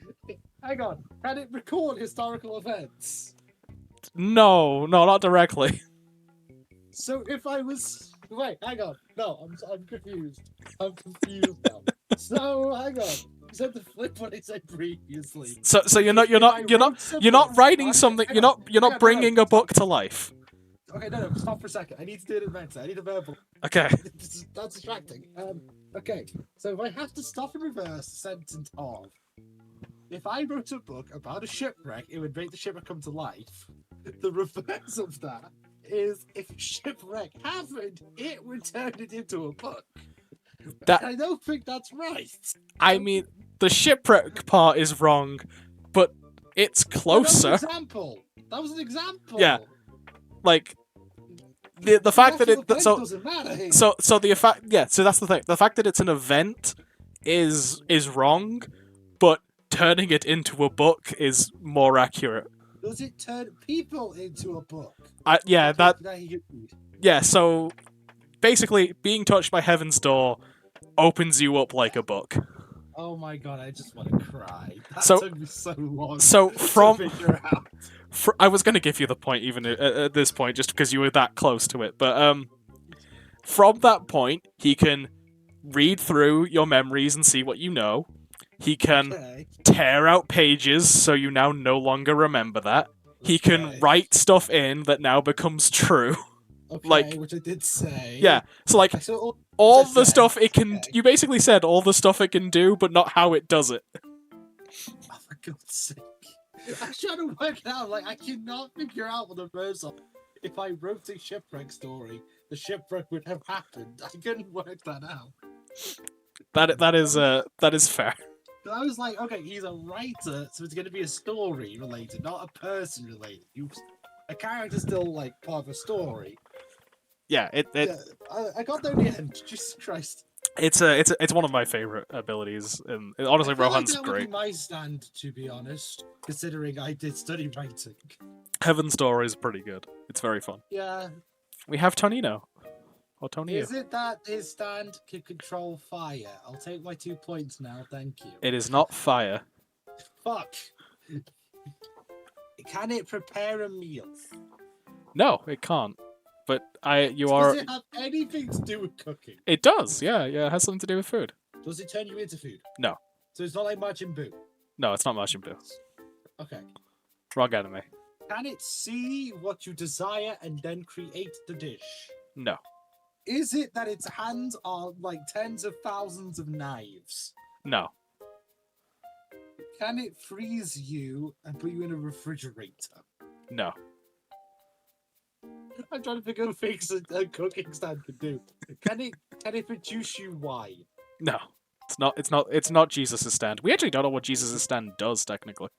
hang on. Can it record historical events? No, not directly. So if I was... Wait, hang on. No, I'm confused. I'm confused now. So, hang on. You said to flip what I said previously. So you're not writing something. You're not bringing a book to life. Okay, no, stop for a second. I need to do an adventure. I need a verbal. Okay. That's distracting. Okay, so if I have to stop and reverse the sentence of, if I wrote a book about a shipwreck, it would make the shipwreck come to life. The reverse of that is if a shipwreck happened, it would turn it into a book. That I don't think that's right. I mean, the shipwreck part is wrong, but it's That was closer. an example. That was an example. Yeah. Like the fact that it doesn't matter here. so the fact so that's the thing. The fact that it's an event is wrong, but turning it into a book is more accurate. Does it turn people into a book? Yeah, so basically being touched by Heaven's Door opens you up like a book. Oh my god, I just want to cry. That So- took me so long So from to figure out. I was going to give you the point even at this point just because you were that close to it, but from that point he can read through your memories and see what you know. He can Okay. tear out pages so you now no longer remember that. He can Okay. write stuff in that now becomes true. Okay, like- which I did say. Yeah, so like I saw all I the said, stuff it can okay. you basically said all the stuff it can do but not how it does it. Oh, for God's sake. I'm trying to work it out. Like, I cannot figure out what the verse of. If I wrote a shipwreck story, the shipwreck would have happened. I couldn't work that out. That is fair. But I was like, okay, he's a writer, so it's going to be a story related, not a person related. A character's still like part of a story. Yeah, Yeah, I got there in the end. Jesus Christ. it's one of my favorite abilities, and honestly, I feel Rohan's like that would great. be my stand, to be honest, considering I did study writing. Heaven's Door is pretty good. It's very fun. Yeah. We have Tonino. Or Tonio. Is it that his stand can control fire? I'll take my 2 points now, thank you. It is not fire. Fuck. Can it prepare a meal? No, it can't. But you Does are. it have anything to do with cooking? It does. Yeah, it has something to do with food. Does it turn you into food? No. So it's not like Majin Buu. No, it's not Majin Buu. Okay. Wrong anime. Can it see what you desire and then create the dish? No. Is it that its hands are like tens of thousands of knives? No. Can it freeze you and put you in a refrigerator? No. I'm trying to think of things a cooking stand could do. Can it produce you wine? No. It's not Jesus' stand. We actually don't know what Jesus' stand does technically.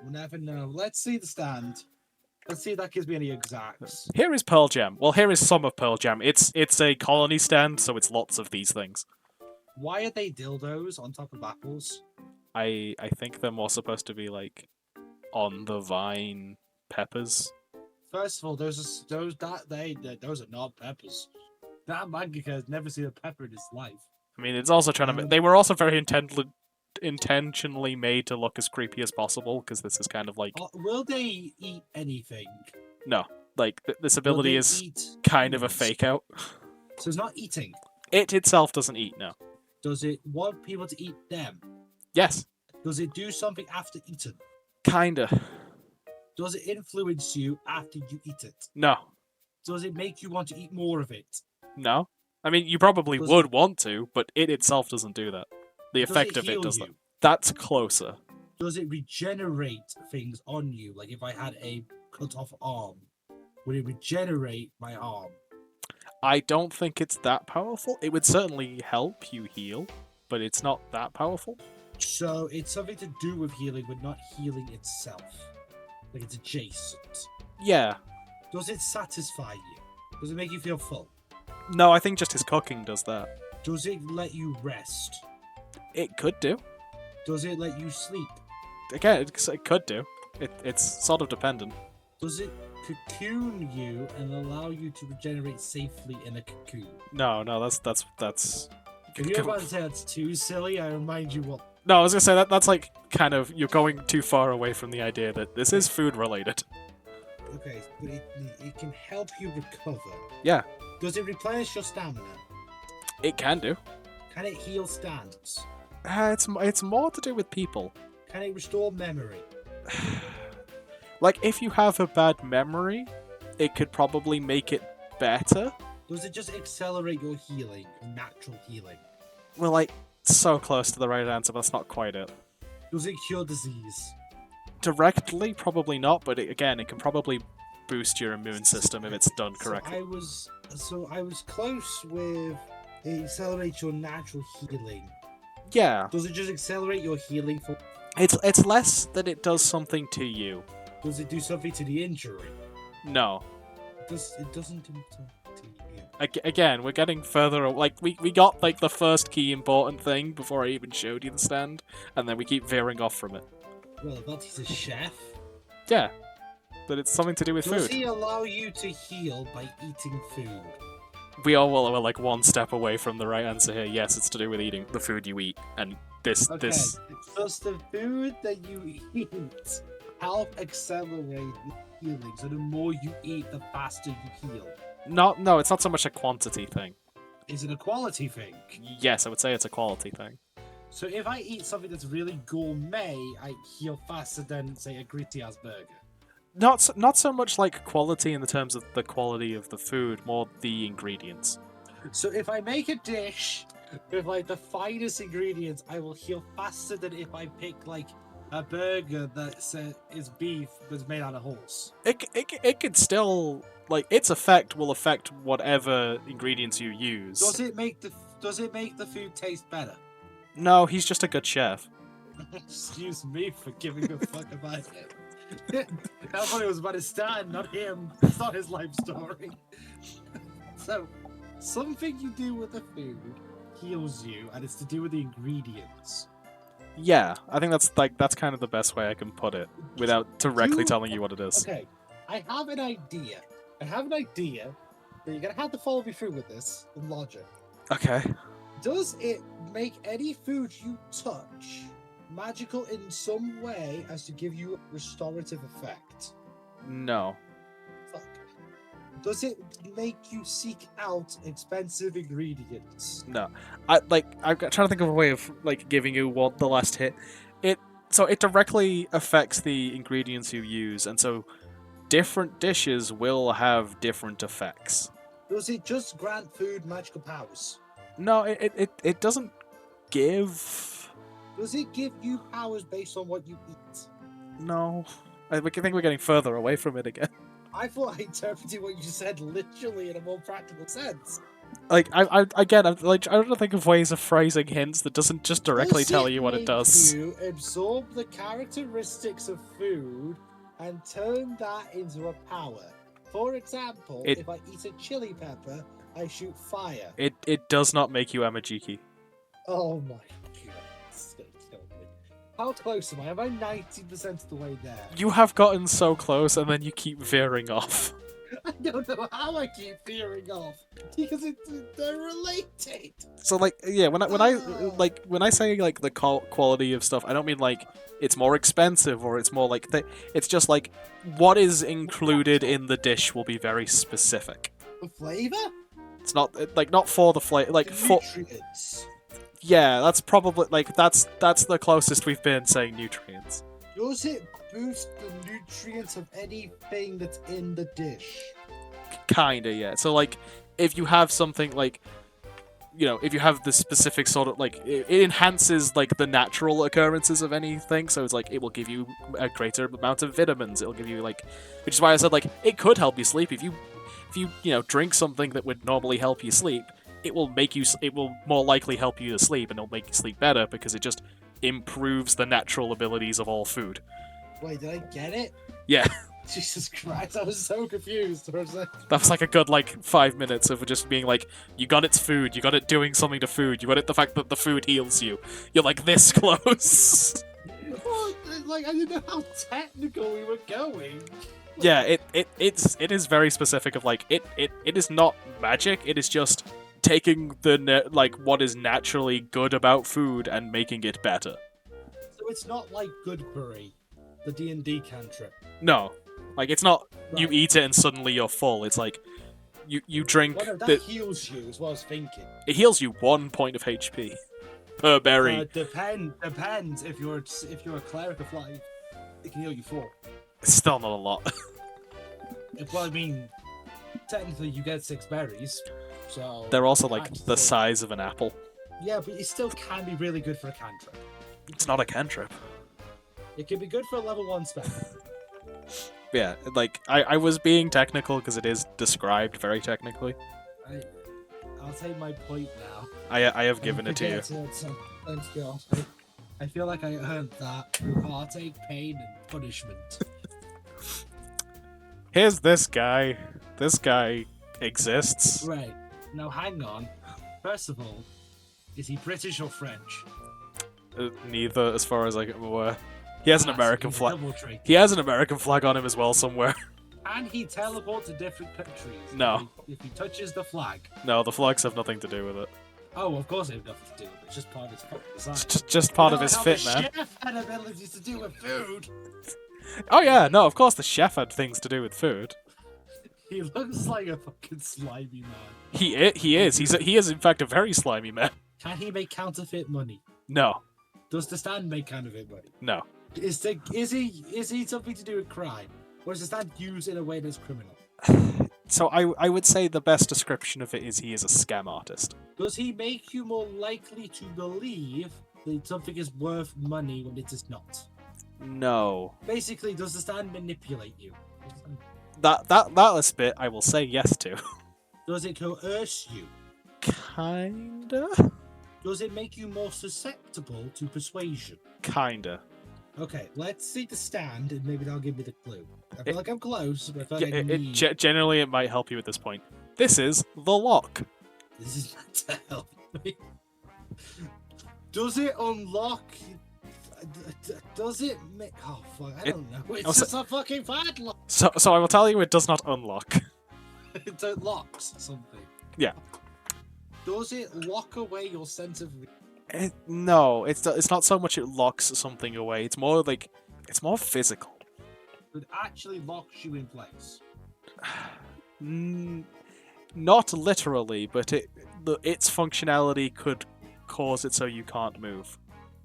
We'll never know. Let's see the stand. Let's see if that gives me any exacts. Here is Pearl Jam. Well, here is some of Pearl Jam. It's a colony stand, so it's lots of these things. Why are they dildos on top of apples? I think they're more supposed to be like on the vine peppers. First of all, those are not peppers. That mangaka has never seen a pepper in his life. I mean, it's also trying to. They were also very intentionally made to look as creepy as possible because this is kind of like Will they eat anything? no, like this Will ability they is eat kind of a foods? fake out. So it's not eating. It itself doesn't eat. No. Does it want people to eat them? Yes. Does it do something after eaten? Kinda. Does it influence you after you eat it? No. Does it make you want to eat more of it? No. I mean, you probably Does would want to, but it itself doesn't do that. The Does effect it of it heal does you? that. That's closer. Does it regenerate things on you? Like if I had a cut off arm, would it regenerate my arm? I don't think it's that powerful. It would certainly help you heal, but it's not that powerful. So it's something to do with healing, but not healing itself. Like it's adjacent. Yeah. Does it satisfy you? Does it make you feel full? No, I think just his cooking does that. Does it let you rest? It could do. Does it let you sleep? Again, it could do. It's sort of dependent. Does it cocoon you and allow you to regenerate safely in a cocoon? No, that's. If you're about to say that's too silly, I remind you what. No, I was gonna say that's like kind of you're going too far away from the idea that this is food related. Okay, but it can help you recover. Yeah. Does it replenish your stamina? It can do. Can it heal stands? It's more to do with people. Can it restore memory? Like if you have a bad memory, it could probably make it better. Does it just accelerate your healing, natural healing? We're like so close to the right answer, but that's not quite it. Does it cure disease? Directly, probably not, but again, it can probably boost your immune system if it's done correctly. So I was close with it accelerates your natural healing. Yeah. Does it just accelerate your healing for? It's less that it does something to you. Does it do something to the injury? No. It doesn't do something to you. Again, we're getting further. Like we got like the first key important thing before I even showed you the stand, and then we keep veering off from it. Well, I bet he's a chef. Yeah, but it's something to do with Does food. he allow you to heal by eating food? We all were like one step away from the right answer here. Yes, it's to do with eating the food you eat, and this. Does the food that you eat help accelerate healing? So the more you eat, the faster you heal. No, it's not so much a quantity thing. Is it a quality thing? Yes, I would say it's a quality thing. So if I eat something that's really gourmet, I heal faster than, say, a gritty-ass burger. Not so much like quality in the terms of the quality of the food, more the ingredients. So if I make a dish with like the finest ingredients, I will heal faster than if I pick like a burger that is beef but made out of horse. It could still, like, its effect will affect whatever ingredients you use. Does it make the food taste better? No, he's just a good chef. Excuse me for giving a fuck about him. I thought it was about his stand, not him. It's not his life story. So, something you do with the food heals you, and it's to do with the ingredients. Yeah, I think that's kind of the best way I can put it, without directly telling you what it is. Okay, I have an idea. But you're gonna have to follow me through with this in logic. Okay. Does it make any food you touch magical in some way as to give you a restorative effect? No. Fuck. Does it make you seek out expensive ingredients? No. I'm trying to think of a way of like giving you the last hit. It directly affects the ingredients you use, and so different dishes will have different effects. Does it just grant food magical powers? No, it doesn't give. Does it give you powers based on what you eat? No. I think we're getting further away from it again. I thought I interpreted what you said literally in a more practical sense. Like, I'm trying to think of ways of phrasing hints that doesn't just directly tell you what it does. Does it make you absorb the characteristics of food and turn that into a power? For example, if I eat a chili pepper, I shoot fire. It does not make you Amajiki. Oh my god, it's gonna kill me. How close am I? Am I 90% of the way there? You have gotten so close, and then you keep veering off. I don't know how I keep veering off because they're related. So like, yeah, when I say like the quality of stuff, I don't mean like it's more expensive or it's more like it's just like what is included in the dish will be very specific. The flavor? It's not like not for the flavor, like for nutrients. Yeah, that's probably like that's the closest we've been saying nutrients. Does it boost the nutrients of anything that's in the dish? Kinda, yeah. So like, if you have something like, you know, if you have the specific sort of like, it enhances like the natural occurrences of anything. So it's like it will give you a greater amount of vitamins. It'll give you like, which is why I said like it could help you sleep if you drink something that would normally help you sleep. It will more likely help you to sleep, and it'll make you sleep better because it just improves the natural abilities of all food. Wait, did I get it? Yeah. Jesus Christ, I was so confused for a second. That was like a good 5 minutes of just being like, you got its food, you got it doing something to food, you got it the fact that the food heals you. You're like this close. Well, like I didn't know how technical we were going. Yeah, it is very specific of like it is not magic, it is just taking what is naturally good about food and making it better. So it's not like Goodberry, the D&D cantrip. No. Like it's not Right. You eat it and suddenly you're full. It's like you drink Well, no, that heals you is what I was thinking. It heals you 1 point of HP per berry. Depends if you're a cleric of life, it can heal you 4. It's still not a lot. Well, I mean, technically you get 6 berries, so... They're also like actually- the size of an apple. Yeah, but it still can be really good for a cantrip. It's not a cantrip. It can be good for a level 1 spell. Yeah, like I was being technical because it is described very technically. I'll take my point now. I have given it to you. Thanks, God. I feel like I earned that through heartache, pain, and punishment. Here's this guy. This guy exists. Right. Now, hang on. First of all, is he British or French? Neither, as far as I'm aware. He has an American he's a flag. double traitor. He has an American flag on him as well somewhere. And he teleports to different countries. No. If he touches the flag. No, the flags have nothing to do with it. Oh, of course they have nothing to do with it. It's just part of his fucking design. It's just part of his How fit, the man. chef had abilities to do with food. Oh yeah, no, of course the chef had things to do with food. He looks like a fucking slimy man. He is. He is in fact a very slimy man. Can he make counterfeit money? No, Does the stand make counterfeit money? no. Is he something to do with crime? Or is the stand used in a way that's criminal? So I would say the best description of it is he is a scam artist. Does he make you more likely to believe that something is worth money when it is not? No. Basically, does the stand manipulate you? That last bit I will say yes to. Does it coerce you? Kinda? Does it make you more susceptible to persuasion? Kinda. Okay, let's see the stand, and maybe that'll give me the clue. I feel like I'm close, but I feel Yeah, like I need... generally it might help you at this point. This is the lock. This is meant to help me. Does it unlock... Does it make... Oh, fuck, I don't know. It's just a fucking padlock. So I will tell you it does not unlock. It unlocks something. Yeah. Does it lock away your sense of... No, it's not so much it locks something away. It's more like it's more physical. It actually locks you in place. Not literally, but its functionality could cause it so you can't move.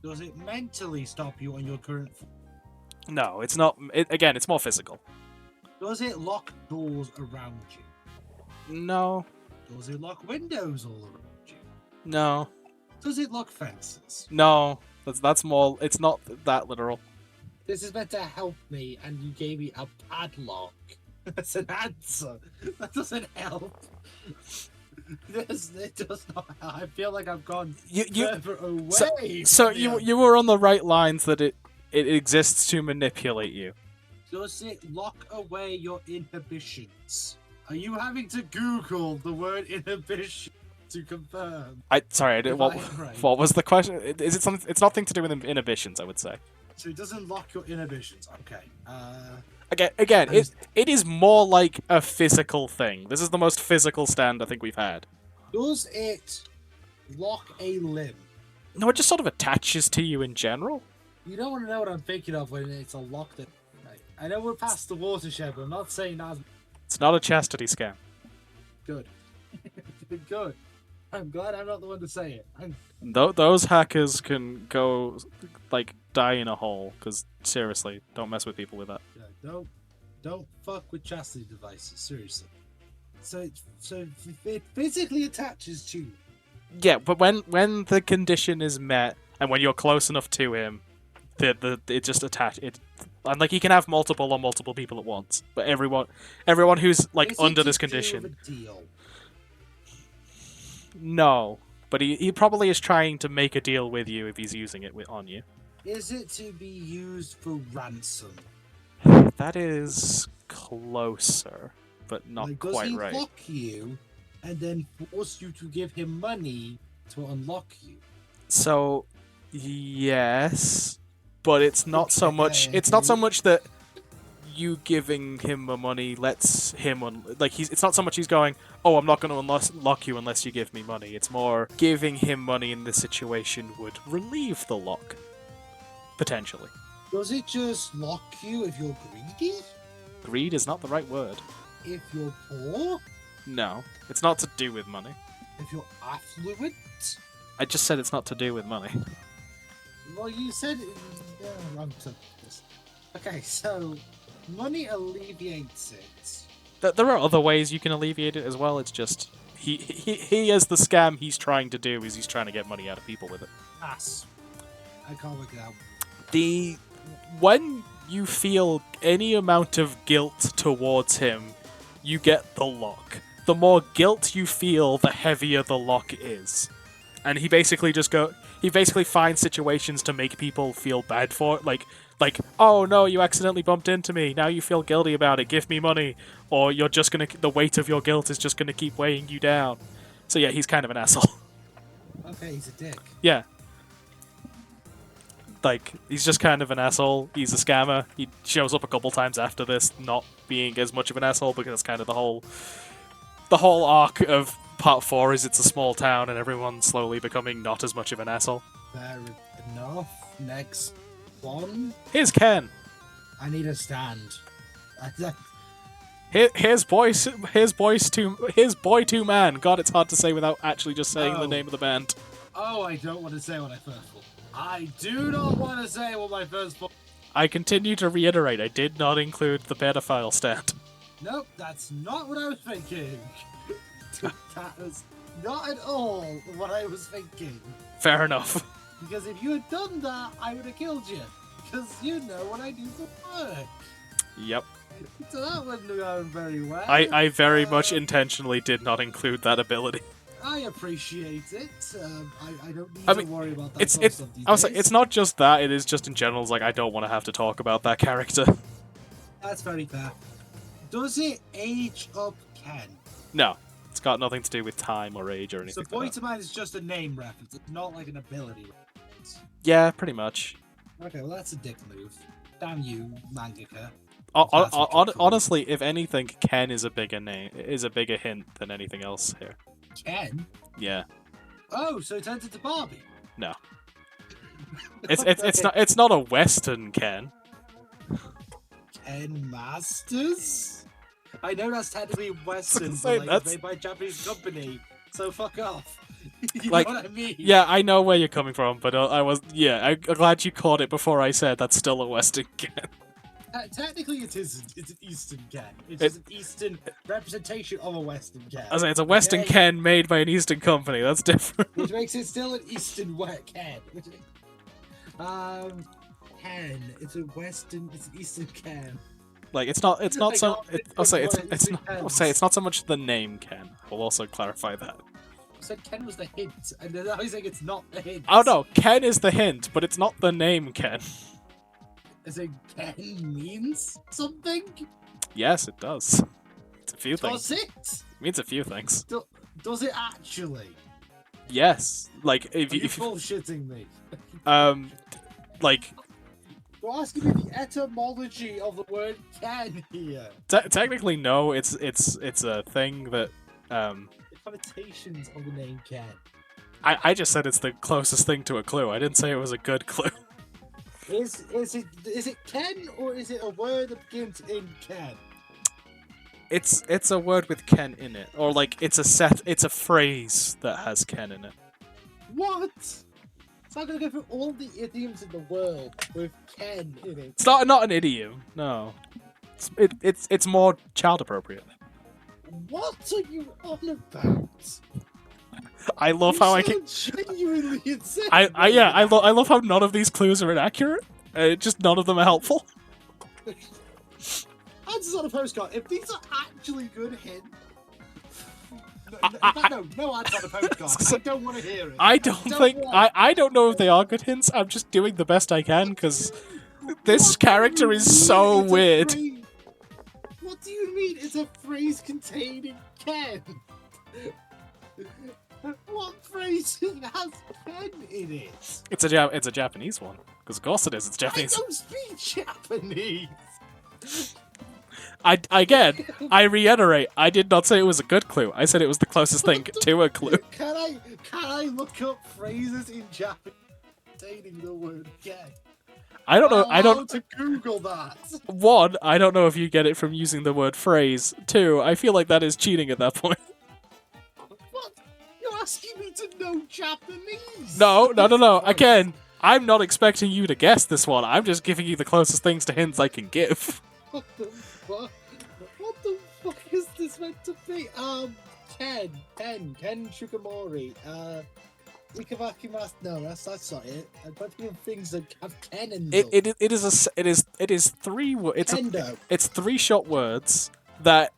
Does it mentally stop you on your current... No, it's not. Again, it's more physical. Does it lock doors around you? No, Does it lock windows all around you? no, Does it lock fences? no. That's more. It's not that literal. This is meant to help me, and you gave me a padlock. That's an answer. That doesn't help. It does not. I feel like I've gone further away. So you were on the right lines that it exists to manipulate you. Does it lock away your inhibitions? Are you having to Google the word inhibition to confirm? Sorry, I didn't. What was the question? Is it something? It's nothing to do with inhibitions, I would say. So it doesn't lock your inhibitions. Okay. Again, it is more like a physical thing. This is the most physical stand I think we've had. Does it lock a limb? No, it just sort of attaches to you in general. You don't want to know what I'm thinking of when it's a lock that... Right. I know we're past the watershed, but I'm not saying that. It's not a chastity scam. Good. Good. I'm glad I'm not the one to say it. Those hackers can go, like, die in a hole, because, seriously, don't mess with people with that. Yeah, don't fuck with chastity devices, seriously. So it physically attaches to you. Yeah, but when the condition is met, and when you're close enough to him, it just and like he can have multiple people at once. But everyone who's like under this condition. No, but he probably is trying to make a deal with you if he's using it on you. Is it to be used for ransom? That is closer, but not quite right. Does he lock you and then force you to give him money to unlock you? So, yes, but it's not so much. It's not so much that you giving him the money lets him it's not so much he's going, oh, I'm not going to unlock you unless you give me money. It's more giving him money in this situation would relieve the lock, potentially. Does it just lock you if you're greedy? Greed is not the right word. If you're poor? No, it's not to do with money. If you're affluent? I just said it's not to do with money. Well, you said... wrong to this. Okay, so... Money alleviates it. There are other ways you can alleviate it as well. It's just he as the scam he's trying to do is he's trying to get money out of people with it. Ass. I can't work it out. When you feel any amount of guilt towards him, you get the lock. The more guilt you feel, the heavier the lock is. And he basically finds situations to make people feel bad for it, like, oh no, you accidentally bumped into me, now you feel guilty about it, give me money. Or the weight of your guilt is just gonna keep weighing you down. So yeah, he's kind of an asshole. Okay, he's a dick. Yeah. Like, he's just kind of an asshole. He's a scammer. He shows up a couple times after this, not being as much of an asshole, because that's kind of the whole arc of part 4 is it's a small town and everyone's slowly becoming not as much of an asshole. Fair enough. Next one. Here's Ken. I need a stand. Here's boy two man. God, it's hard to say without actually just saying the name of the band. Oh, I don't want to say what I first thought. I do not want to say what my first thought. I continue to reiterate, I did not include the pedophile stand. Nope, that's not what I was thinking. That was not at all what I was thinking. Fair enough. Because if you had done that, I would have killed you. Because you know what I do for work. Yep. So that wouldn't have gone very well. I very much intentionally did not include that ability. I appreciate it. I don't need to worry about that sort of stuff these I was like, days. it's not just that, it is just in general, it's like, I don't want to have to talk about that character. That's very fair. Does it age up Ken? No. It's got nothing to do with time or age or anything So Boy like to that. Man is just a name reference. It's not like an ability reference. Yeah, pretty much. Okay, well that's a dick move. Damn you, mangaka. Honestly, if anything, Ken is a bigger hint than anything else here. Ken? Yeah. Oh, so it turns into Barbie. No. It's not a Western Ken. Ken Masters? I know that's technically Western, Say, but that's- it's made by a Japanese company, so fuck off. You Like, know what I mean? Yeah, I know where you're coming from, but I'm glad you caught it before I said that's still a Western Ken. Technically it isn't. It's an Eastern Ken. It's just an Eastern representation of a Western Ken. I was like, it's a Western Okay? Ken made by an Eastern company. That's different. Which makes it still an Eastern Ken. Ken. It's an Eastern Ken. Like, it's not I so. can't I'll say think it's what not. it I'll say it's not so much the name Ken. We'll also clarify that. I said Ken was the hint, and then I was saying it's not the hint. Oh no, Ken is the hint, but it's not the name Ken. Is it Ken means something? Yes, it does. It's a few things. Does it? It means a few things. Does it actually? Yes, like Are you if bullshitting me? like You're asking me the etymology of the word Ken here. technically no, it's a thing that The connotations of the name Ken. I just said it's the closest thing to a clue. I didn't say it was a good clue. Is it Ken or is it a word that begins in Ken? It's a word with Ken in it, or like it's a phrase that has Ken in it. What? So I'm gonna go through all the idioms in the world with Ken in it. It's not an idiom. No, it's more child appropriate. What are you on about? I love how I can. Genuinely insane. I love how none of these clues are inaccurate. Just none of them are helpful. Answers on a postcard. If these are actually good hints. No answer on a postcard. I don't want to hear it. I don't know if they are good hints. I'm just doing the best I can because this character is so weird. What do you mean it's a phrase containing Ken? What phrase has Ken in it? It's a Japanese one because of course it is. It's Japanese. I don't speak Japanese. I reiterate. I did not say it was a good clue. I said it was the closest thing to a clue. Can I look up phrases in Japanese containing the word Ken? I don't know. I How don't. to Google that. One, I don't know if you get it from using the word phrase. Two, I feel like that is cheating at that point. What? You're asking me to know Japanese? No. Again, I'm not expecting you to guess this one. I'm just giving you the closest things to hints I can give. What the fuck? What the fuck is this meant to be? Ken Shukamori. Ikamaki Master. No, that's not it. I'm trying to think of things that have Ken in them. It is three. It's three short words that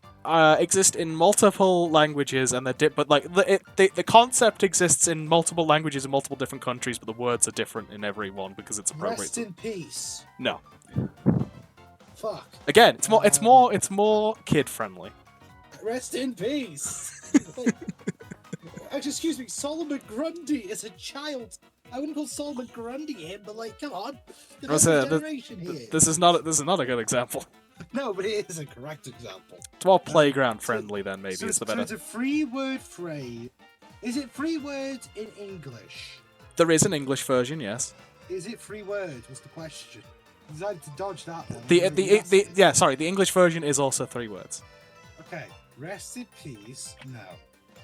exist in multiple languages, and but like the concept exists in multiple languages in multiple different countries, but the words are different in every one because it's appropriate. Rest in peace. No. Fuck. Again, it's more kid friendly. Rest in peace. Actually, excuse me, Solomon Grundy is a child. I wouldn't call Solomon Grundy him, but like, come on. There's a generation here. This is not a good example. No, but it is a correct example. It's more playground friendly then, maybe. So it's the better. it's a 3-word phrase. Is it 3 words in English? There is an English version, yes. Is it 3 words? Was the question. I decided to dodge that one. The English version is also 3 words. Okay, rest in peace. No.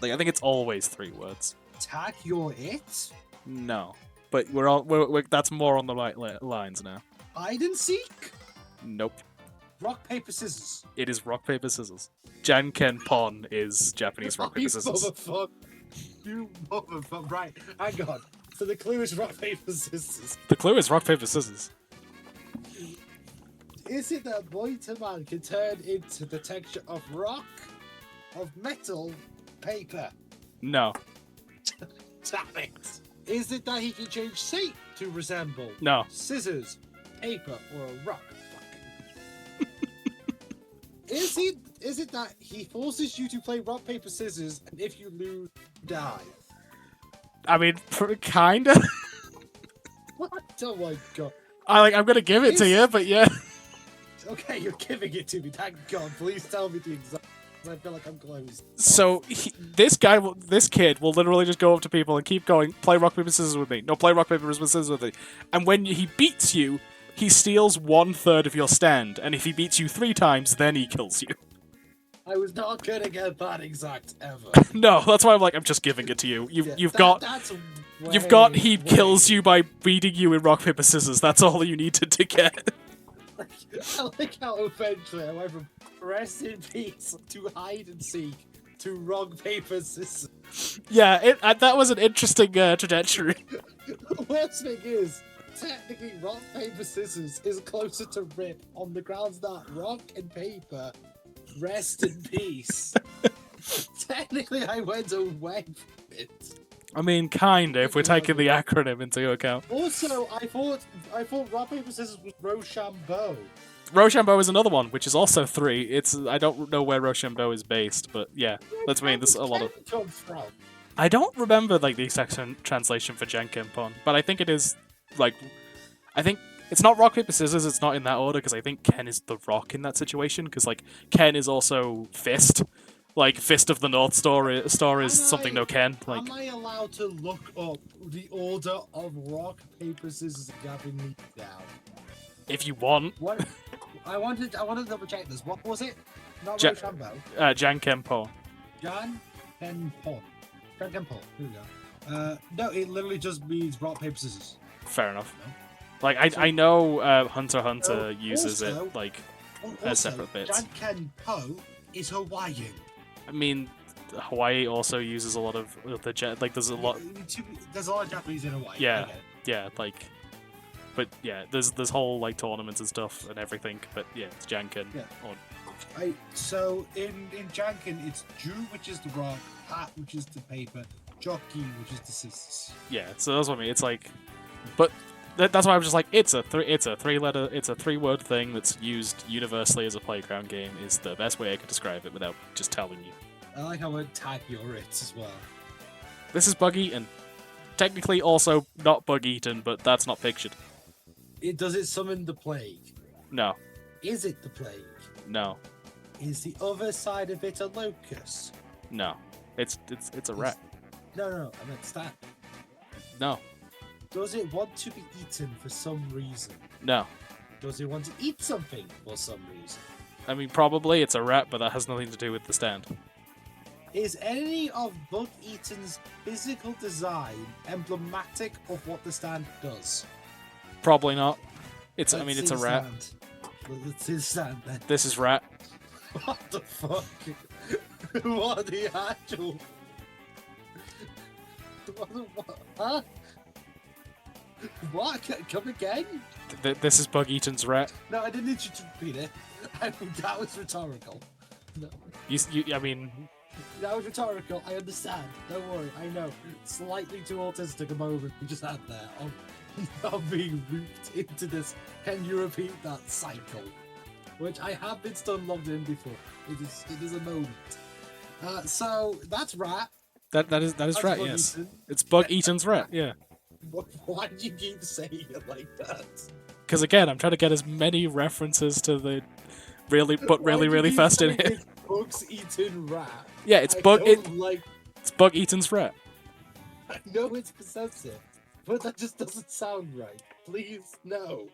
Like I think it's always 3 words. Tag your it. No, but we're that's more on the right lines now. Hide and seek. Nope. Rock paper scissors. It is rock paper scissors. Janken Pon is Japanese rock paper scissors. You motherfucker! Right, hang on. So the clue is rock paper scissors. The clue is rock paper scissors. Is it that boy to man can turn into the texture of rock, of metal, paper? No. Damn it! Is it that he can change shape to resemble? No. Scissors, paper, or a rock? Is it that he forces you to play rock paper scissors, and if you lose, you die? I mean, kinda. What? Oh my god! I'm gonna give it to you, but yeah. Okay, you're giving it to me. Thank God. Please tell me the exact. I feel like I'm close. So this kid will literally just go up to people and keep going. Play rock paper scissors with me. No, play rock paper scissors with me. And when he beats you, he steals 1/3 of your stand. And if he beats you 3 times, then he kills you. I was not gonna get that exact ever. No, that's why I'm just giving it to you. You've got he kills you by beating you in rock paper scissors. That's all you needed to get. I like how eventually I went from rest in peace to hide and seek to rock paper scissors. Yeah, that was an interesting trajectory. The worst thing is, technically, rock paper scissors is closer to rip on the grounds that rock and paper rest in peace. Technically, I went away from it. I mean, kinda, if we're taking the acronym into account. Also, I thought rock paper scissors was Rochambeau. Rochambeau is another one, which is also 3. I don't know where Rochambeau is based, but yeah, that's mean there's a lot of. Come from? I don't remember the exact translation for Jankenpon, but I think it is I think it's not rock paper scissors. It's not in that order because I think Ken is the rock in that situation because Ken is also fist. Fist of the North Star is something no Ken. Am I allowed to look up the order of rock, paper, scissors gabbing me down? If you want. What? I wanted to double check this. What was it? Not Rochambeau. Jankenpon. Jankenpon. Jankenpon. Here we go. No, it literally just means rock, paper, scissors. Fair enough. I know Hunter x Hunter uses it as separate bits. Jankenpo is Hawaiian. I mean, Hawaii also uses a lot of the there's a lot. There's a lot of Japanese in Hawaii. Yeah, yeah, but yeah, there's whole tournaments and stuff and everything. But yeah, it's Janken. Yeah. So in Janken, it's Ju, which is the rock, Hat, which is the paper, Jockey, which is the scissors. Yeah, so that's what I mean. It's but that's why I'm just it's a 3-word thing that's used universally as a playground game. Is the best way I could describe it without just telling you. I like how I tag your it as well. This is Bug Eaten. Technically also not Bug Eaten, but that's not pictured. Does it summon the plague? No. Is it the plague? No. Is the other side of it a locust? No. It's a rat. No, I meant stat. No. Does it want to be eaten for some reason? No. Does it want to eat something for some reason? I mean, probably it's a rat, but that has nothing to do with the stand. Is any of Bug Eaten's physical design emblematic of what the stand does? Probably not. It's a rat. Well, let's see the stand then. This is rat. What the fuck? What the actual? What? Huh? What? Come again? This is Bug Eaton's rat. No, I didn't need you to repeat it. I mean, that was rhetorical. No. I mean, That was rhetorical. I understand. Don't worry. I know. Slightly too autistic a moment we just had there of being looped into this. Can you repeat that cycle? Which I have been stun logged in before. It is a moment. So that's rat. that is That's rat. Bug Yes, Eaton. it's Bug Eaton's rat. Yeah. Why do you keep saying it like that? Because again, I'm trying to get as many references to the really Why do you really keep fast in saying here. it's Bugs eating rat. Yeah, it's I Bug. don't like. It's Bug Eaton's rat. I know it's possessive, but that just doesn't sound right. Please, no.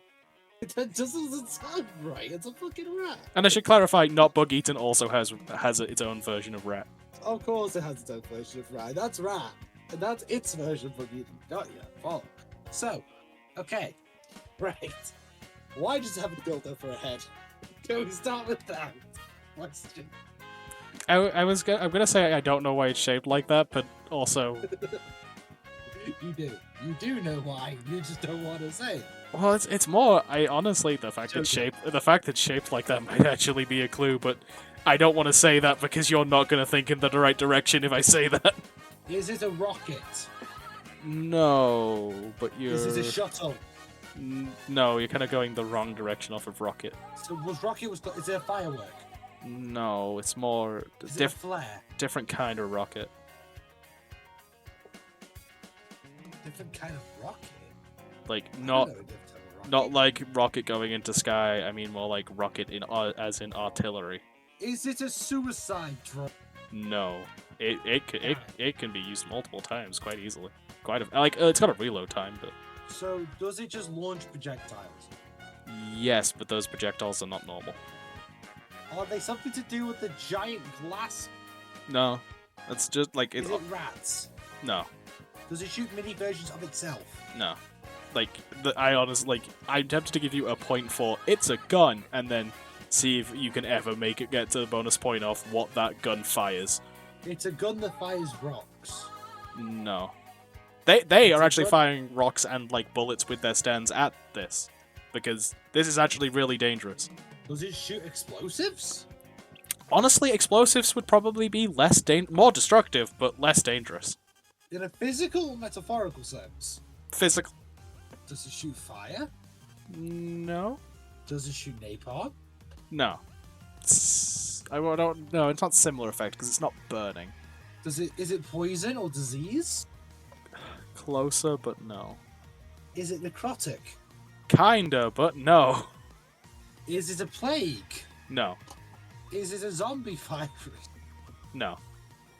That just doesn't sound right. It's a fucking rat. And I should clarify, not Bug Eaton also has its own version of rat. Of course it has its own version of rat. That's rat. And that's its version of Bug Eaton. Got ya. Follow. So, okay. Right. Why does it have a dildo for a head? Can we start with that question? I'm gonna say I don't know why it's shaped like that, but also, You do. You do know why. You just don't want to say it. well, it's more. I honestly, the fact it's shaped like that might actually be a clue, but I don't want to say that because you're not gonna think in the right direction if I say that. Is it a rocket? No, but you're. Is it a shuttle? No, you're kind of going the wrong direction off of rocket. So is it a firework? No, it's more Is it a flare? different kind of rocket. Different kind of rocket? Like I don't not know a different type of rocket. not like rocket going into sky. I mean more like rocket as in artillery. Is it a suicide drone? No, it can be used multiple times quite easily. It's got a reload time, but So does it just launch projectiles? yes, but those projectiles are not normal. Are they something to do with the giant glass? No, it's just like Is it rats? no. Does it shoot mini versions of itself? No. I'm tempted to give you a point for it's a gun, and then see if you can ever make it get to the bonus point of what that gun fires. It's a gun that fires rocks. No. They are a actually gun- firing rocks and like bullets with their stands at this. Because this is actually really dangerous. Does it shoot explosives? Honestly, explosives would probably be more destructive, but less dangerous. In a physical or metaphorical sense? Physical. Does it shoot fire? No. Does it shoot napalm? No. I don't know. It's not similar effect because it's not burning. Is it poison or disease? Closer, but no. Is it necrotic? Kinda, but no. Is it a plague? No. Is it a zombie virus? No.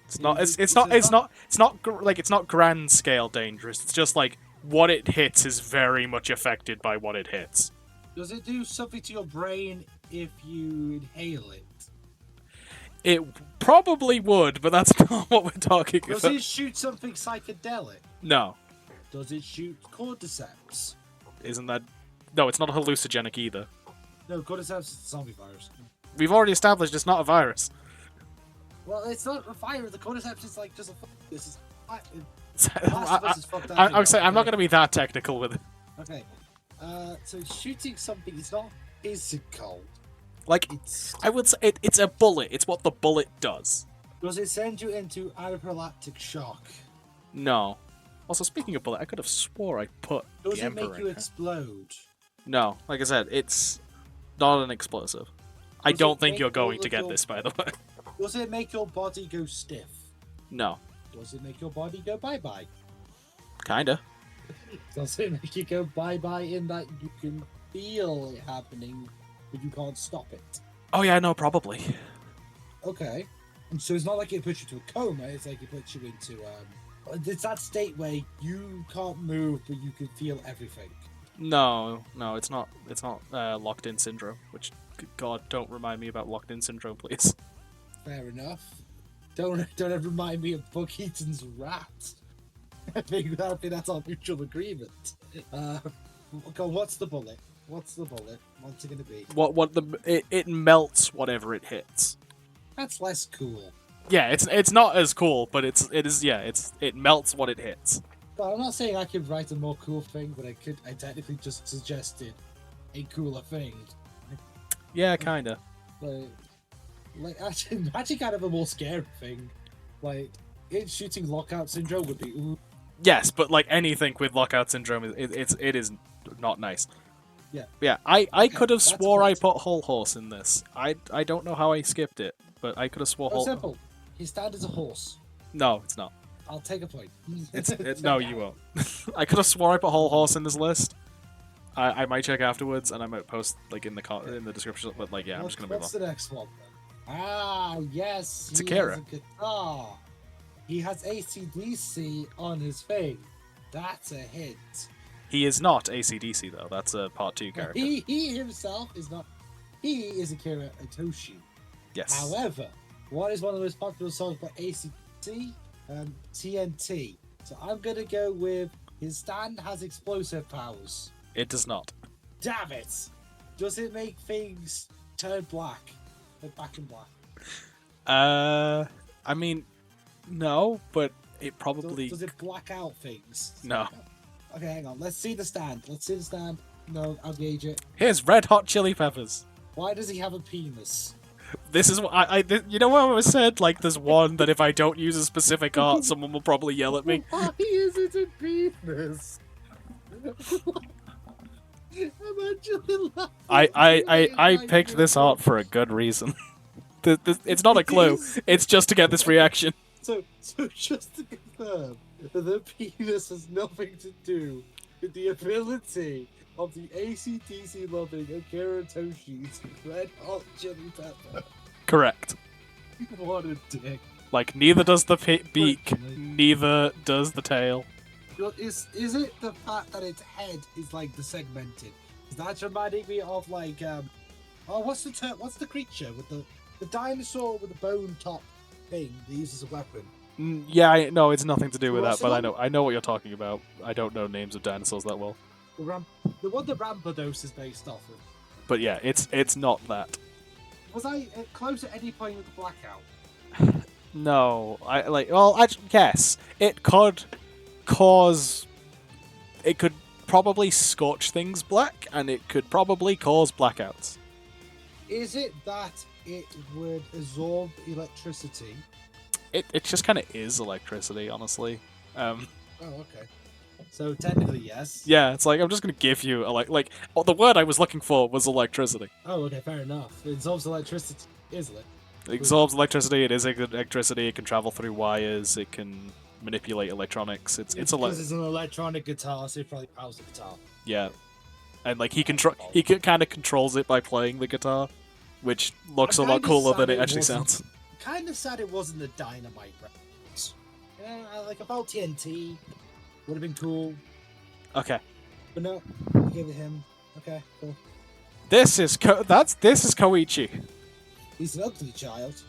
It's not. Is It's it- not. is it It's not. It's not it's not grand scale dangerous. It's just like what it hits is very much affected by what it hits. Does it do something to your brain if you inhale it? It probably would, but that's not what we're talking Does about. it shoot something psychedelic? No. Does it shoot cordyceps? Isn't that? No, it's not hallucinogenic either. No, cordyceps is a zombie virus. We've already established it's not a virus. Well, it's not a virus. The cordyceps is like just a. This is. I would say I'm not going to be that technical with it. Okay. So shooting something is not physical. Like, It's. I would say it's a bullet. It's what the bullet does. Does it send you into anaphylactic shock? No. Also, speaking of bullet, I could have swore I put Does the it Emperor make in you here. explode? No, like I said, it's not an explosive. I Does don't it think make you're all going of to get your- this, by the way. Does it make your body go stiff? No. Does it make your body go bye bye? Kinda. Does it make you go bye bye in that you can feel it happening, but you can't stop it? Oh yeah, no, probably. Okay. And so it's not like it puts you to a coma, it's like it puts you into it's that state where you can't move but you can feel everything. No, it's not. It's not locked in syndrome. Which, God, don't remind me about locked in syndrome, please. Fair enough. Don't ever remind me of Buck Eaton's rat. I think that's our mutual agreement. God, what's the bullet? What's the bullet? What's it gonna be? It melts whatever it hits. That's less cool. Yeah, it's not as cool, but it melts what it hits. But I'm not saying I could write a more cool thing, but I technically just suggested a cooler thing. Yeah, kinda. Actually kind of a more scary thing. Like, it shooting lockout syndrome would be ooh. Yes, but like anything with lockout syndrome, it is not nice. Yeah. Yeah, I could have that's swore I correct. put whole horse in this. I don't know how I skipped it, but I could have swore Oh, whole. simple. His stand is a horse. No, it's not. I'll take a point. No, you won't. I could have swore I put whole horse in this list. I might check afterwards, and I might post like in the description. But like, yeah, I'm just gonna move on. What's the next one? Ah, yes. It's he Akira. has a guitar. He has AC/DC on his thing. That's a hit. He is not AC/DC though. That's a part 2 character. He himself is not. He is Akira Itoshi. Yes. However, what is one of the most popular songs by AC/DC? TNT. So I'm gonna go with his stand has explosive powers. It does not. Damn it! Does it make things turn black? Like back in black? I mean, no, but it probably. Does it black out things? No. Okay, hang on. Let's see the stand. No, I'll gauge it. Here's Red Hot Chili Peppers. Why does he have a penis? This is what you know what I said? Like, there's one that if I don't use a specific art, someone will probably yell at me. Why is it a penis? I'm actually laughing. I picked this art for a good reason. It's not a clue. It's just to get this reaction. So just to confirm, the penis has nothing to do with the ability of the AC/DC loving Akira Toshi's Red Hot Chili Pepper. Correct. What a dick. Like, neither does the beak, neither does the tail. Is it the fact that its head is like the segmented? That's reminding me of like what's the creature with the dinosaur with the bone top thing they use as a weapon? Yeah, no, it's nothing to do with that, but Velociraptor? I know what you're talking about. I don't know names of dinosaurs that well. The one that Rampardos is based off of. But yeah, it's not that. Was I close at any point with the blackout? No, yes, it could cause. It could probably scorch things black, and it could probably cause blackouts. Is it that it would absorb electricity? It just kind of is electricity, honestly. Oh, okay. So technically, yes. Yeah, it's like I'm just gonna give you the word I was looking for was electricity. Oh, okay, fair enough. It absorbs electricity, isn't it? It absorbs electricity. It is electricity. It can travel through wires. It can manipulate electronics. It's because it's an electronic guitar, so it probably powers the guitar. Yeah, and like he kind of controls it by playing the guitar, which looks a lot cooler than it actually sounds. Kind of sad it wasn't the Dynamite reference. Yeah, like about TNT would have been cool. Okay. But no, I gave it him. Okay, cool. This is Koichi. He's an ugly child.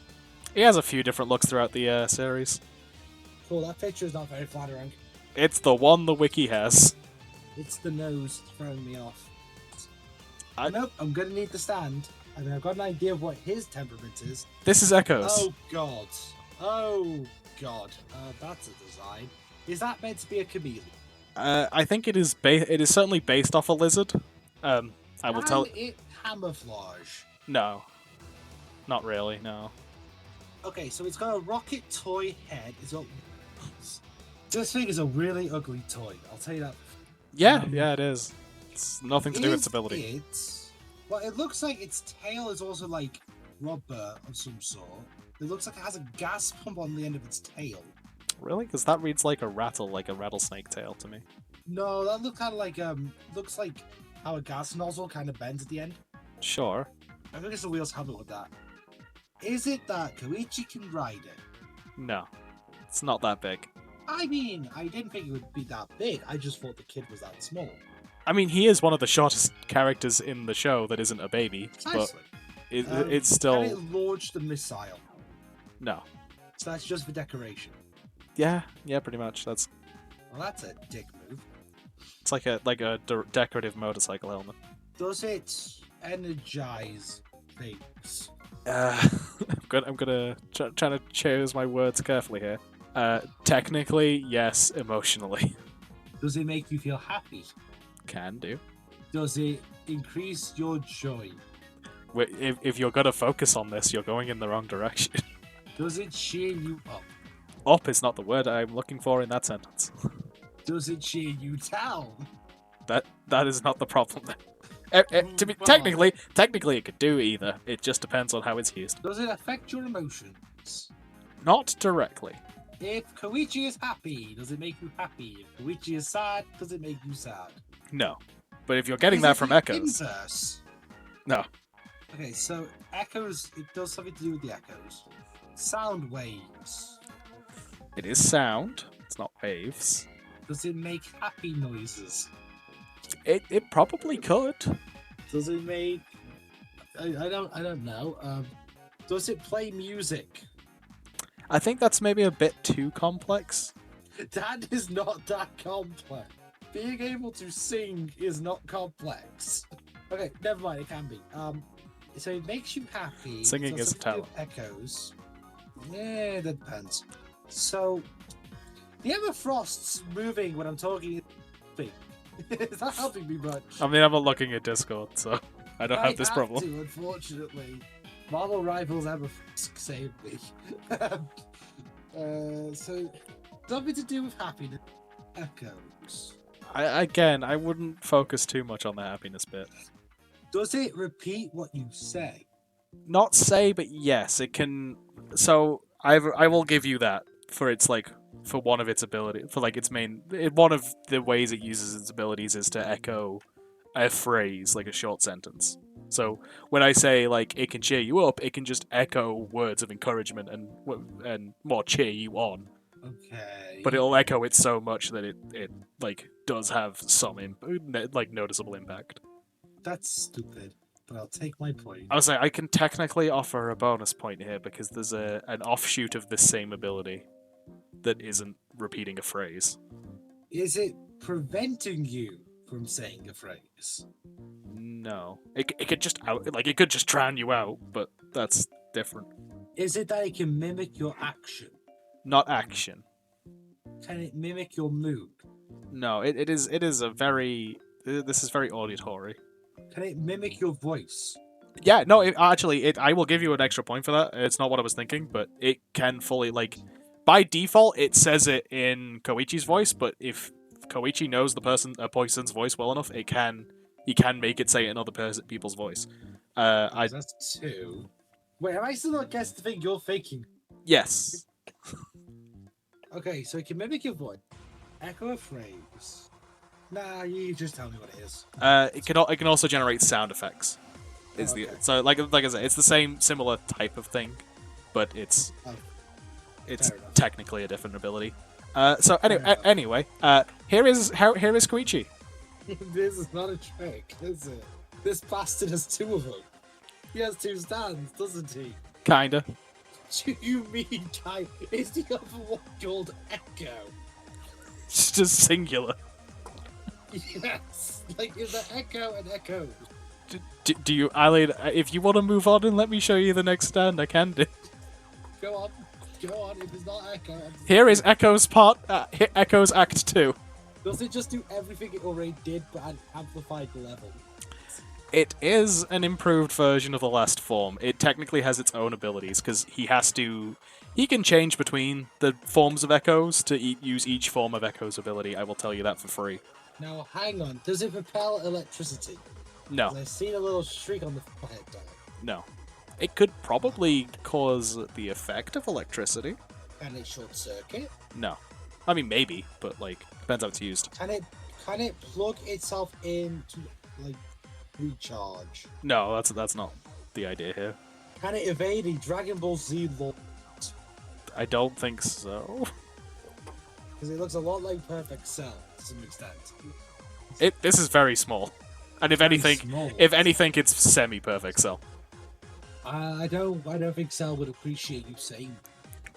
He has a few different looks throughout the series. Cool, that picture is not very flattering. It's the one the wiki has. It's the nose throwing me off. Nope, I'm gonna need the stand. I mean, I've got an idea of what his temperament is. This is Echoes. Oh god. Oh god. That's a design. Is that meant to be a chameleon? I think it is. It is certainly based off a lizard. I will tell. It camouflage. No, not really. No. Okay, so it's got a rocket toy head. It's got. This thing is a really ugly toy. I'll tell you that. Yeah, yeah, it is. It's nothing to do with its ability. Well, it looks like its tail is also like rubber of some sort. It looks like it has a gas pump on the end of its tail. Really? Because that reads like a rattlesnake tail to me. No, that looks kind of like looks like how a gas nozzle kind of bends at the end. Sure. I think it's the wheels have it with that. Is it that Koichi can ride it? No, it's not that big. I mean, I didn't think it would be that big. I just thought the kid was that small. I mean, he is one of the shortest characters in the show that isn't a baby, Precisely. but it's still. Can it launch the missile? No. So that's just for decoration. Yeah, pretty much. Well, that's a dick move. It's like a decorative motorcycle helmet. Does it energize things? I'm gonna try to choose my words carefully here. Technically, yes. Emotionally, Does it make you feel happy? can do. Does it increase your joy? If you're gonna focus on this, you're going in the wrong direction. Does it cheer you up? Up is not the word I'm looking for in that sentence. Does it cheer you down? That is not the problem. Technically, it could do either. It just depends on how it's used. Does it affect your emotions? Not directly. If Koichi is happy, does it make you happy? If Koichi is sad, does it make you sad? No. But if you're getting Is that it from the echoes, inverse? no. Okay, so echoes, it does something to do with the echoes. Sound waves. It is sound. It's not waves. Does it make happy noises? It probably could. Does it make? I don't know. Does it play music? I think that's maybe a bit too complex. That is not that complex. Being able to sing is not complex. Okay, never mind. It can be. So it makes you happy. Singing so is a talent. Echoes. Yeah, that depends. So the Everfrost's moving when I'm talking. Is that helping me much? I mean, I'm not looking at Discord, so I don't have this problem. To, unfortunately. Marvel Rivals Everfrost saved me. So something to do with happiness. Echoes. I wouldn't focus too much on the happiness bit. Does it repeat what you say? Not say, but yes, it can. So I will give you that for its like for one of its ability for like its main. One of the ways it uses its abilities is to echo a phrase, like a short sentence. So when I say like it can cheer you up, it can just echo words of encouragement and more cheer you on. Okay. But it'll echo it so much that it like does have some like noticeable impact. That's stupid, but I'll take my point. I was like, I can technically offer a bonus point here because there's an offshoot of this same ability that isn't repeating a phrase. Is it preventing you from saying a phrase? No, it could just it could just drown you out, but that's different. Is it that it can mimic your action? Not action. Can it mimic your mood? No, it is a very. This is very auditory. Can it mimic your voice? Yeah, no, I will give you an extra point for that. It's not what I was thinking, but it can fully, like, by default, it says it in Koichi's voice, but if Koichi knows a person's voice well enough, he can make it say it in other people's voice. That's two. Wait, have I still not guessed the thing you're faking? Yes. Okay, so it can mimic your voice. Echo a phrase. Nah, you just tell me what it is. It can also generate sound effects. So like I said, it's the similar type of thing, but it's technically a different ability. So anyway, here is Koichi. This is not a trick, is it? This bastard has two of them. He has two stands, doesn't he? Kinda. Do you mean is the other one called Echo? It's just singular. Yes, like is there Echo and Echo? Do you, Eileen? If you want to move on and let me show you the next stand, I can do. Go on. If it's not Echo, here is Echo's Echo's Act 2. Does it just do everything it already did, but at an amplified level? It is an improved version of the last form. It technically has its own abilities because he can change between the forms of Echoes to use each form of Echo's ability. I will tell you that for free. Now, hang on. Does it repel electricity? No. I've seen a little streak on the forehead. No. It could probably cause the effect of electricity. Can it short circuit? No. I mean, maybe, but, like, depends how it's used. Can it plug itself in to, like, recharge? No, that's not the idea here. Can it evade a Dragon Ball Z law? I don't think so. Because it looks a lot like Perfect Cell to some extent. This is very small, and if anything, it's semi-perfect Cell. I don't think Cell would appreciate you saying.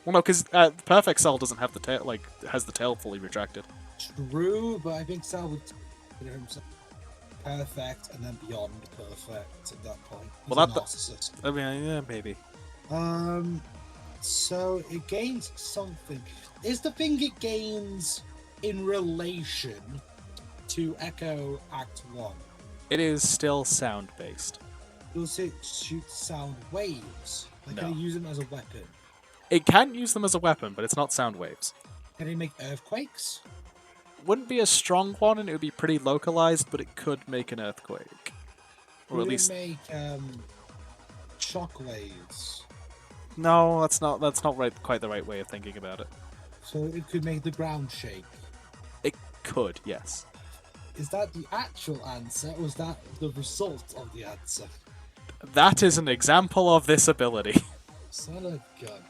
Well, no, because Perfect Cell doesn't have the tail, has the tail fully retracted. True, but I think Cell would consider himself. perfect, and then beyond perfect at that point. He's Well, a narcissist. I mean, yeah, maybe. So it gains something. Is the thing it gains in relation to Echo Act 1? It is still sound-based. Does it shoot sound waves? Like, No. can it use them as a weapon? It can use them as a weapon, but it's not sound waves. Can it make earthquakes? Wouldn't be a strong one, and it would be pretty localized, but it could make an earthquake. Or Would at least... it make shockwaves? No, that's not quite the right way of thinking about it. So it could make the ground shake. It could, yes. Is that the actual answer, or is that the result of the answer? That is an example of this ability. Son of a gun.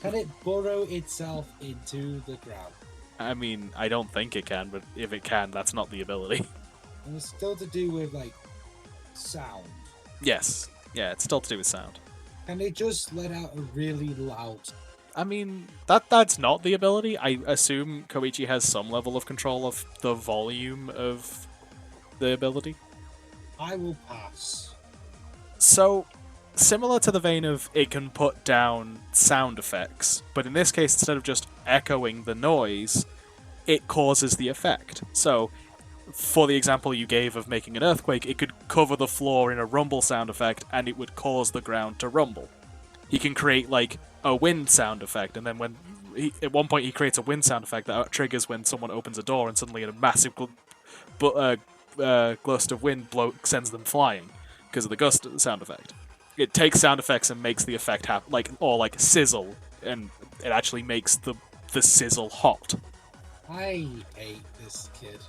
Can it burrow itself into the ground? I mean, I don't think it can, but if it can, that's not the ability. And it's still to do with, like, sound. Yes. Yeah, it's still to do with sound. Can it just let out a really loud... I mean, that's not the ability. I assume Koichi has some level of control of the volume of the ability. I will pass. So, similar to the vein of it can put down sound effects, but in this case, instead of just echoing the noise, it causes the effect. So, for the example you gave of making an earthquake, it could cover the floor in a rumble sound effect, and it would cause the ground to rumble. He can create, like, a wind sound effect, and then at one point he creates a wind sound effect that triggers when someone opens a door, and suddenly a massive gust of wind sends them flying because of the gust sound effect. It takes sound effects and makes the effect happen, like sizzle, and it actually makes the sizzle hot. I hate this kid.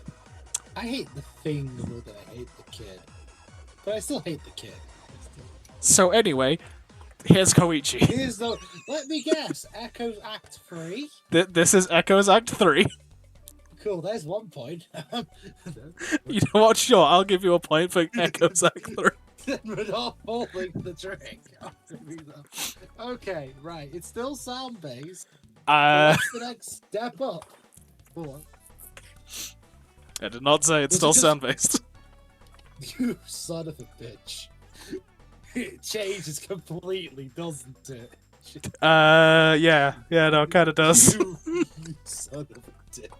I hate the thing more than I hate the kid. But I still hate the kid. So anyway, here's Koichi. Here's the... Let me guess. Echoes Act 3? This is Echoes Act 3. Cool, there's 1 point. You know what? Sure, I'll give you a point for Echoes Act 3. We're not falling the trick. Okay, right. It's still sound-based. What's the next step up? Hold on. I did not say it's still sound-based. You son of a bitch. It changes completely, doesn't it? Yeah, no, it kind of does. You son of a dick.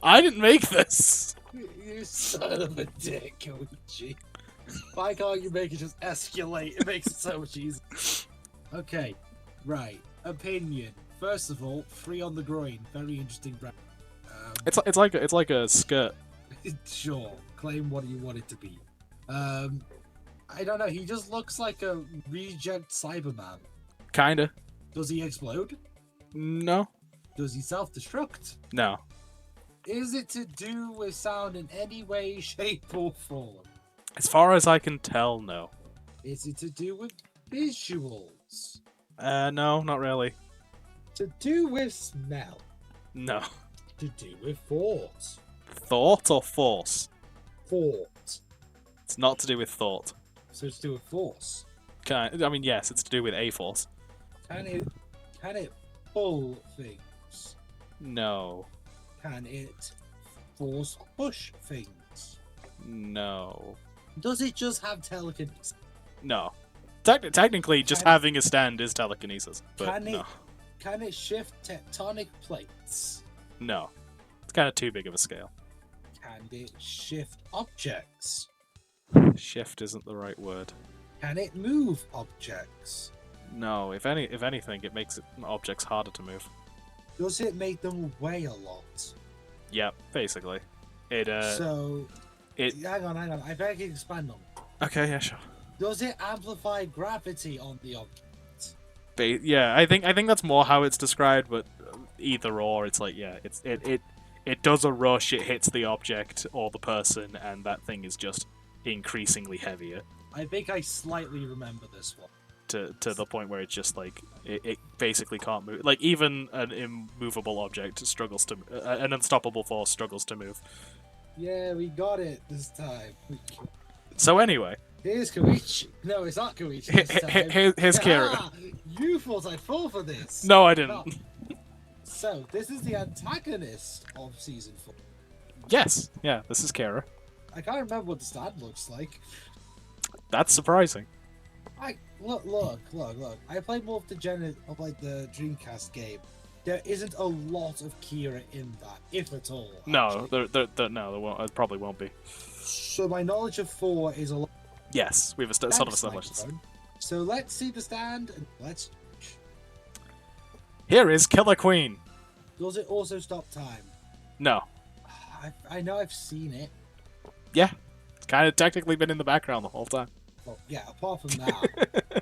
I didn't make this. You son of a dick, Koichi. Why can't you make it just escalate? It makes it so much easier. Okay, right. Opinion. First of all, 3 on the groin. Very interesting. It's like a skirt. Sure. Claim what you want it to be. I don't know. He just looks like a reject Cyberman. Kinda. Does he explode? No. Does he self-destruct? No. Is it to do with sound in any way, shape, or form? As far as I can tell, no. Is it to do with visuals? No, not really. To do with smell? No. To do with thought? Thought or force? Thought. It's not to do with thought. So it's to do with force. I mean, yes, it's to do with a force. Can it pull things? No. Can it force push things? No. Does it just have telekinesis? No. Technically, just having a stand is telekinesis, but no. Can it shift tectonic plates? No. It's kind of too big of a scale. Can it shift objects? Shift isn't the right word. Can it move objects? No, if anything, it makes objects harder to move. Does it make them weigh a lot? Yep, basically. Hang on. I beg you to expand on it. Okay, yeah, sure. Does it amplify gravity on the object? Yeah, I think that's more how it's described, but either or, it's like, yeah, it does a rush, it hits the object or the person, and that thing is just increasingly heavier. I think I slightly remember this one. To the point where it's just like it basically can't move. Like even an immovable object struggles to, an unstoppable force struggles to move. Yeah, we got it this time. So anyway, here's Koichi. No, it's not Koichi this time. Here's Kira. You thought I'd fall for this. No, I didn't. No. So this is the antagonist of season 4. Yes, yeah, this is Kira. I can't remember what the stand looks like. That's surprising. Look. I played more of the the Dreamcast game. There isn't a lot of Kira in that, if at all. No, there won't. It probably won't be. So my knowledge of 4 is a lot. Yes, we've sort of established this. So let's see the stand and let's. Here is Killer Queen. Does it also stop time? No. I know I've seen it. Yeah, it's kind of technically been in the background the whole time. Well, yeah, apart from that.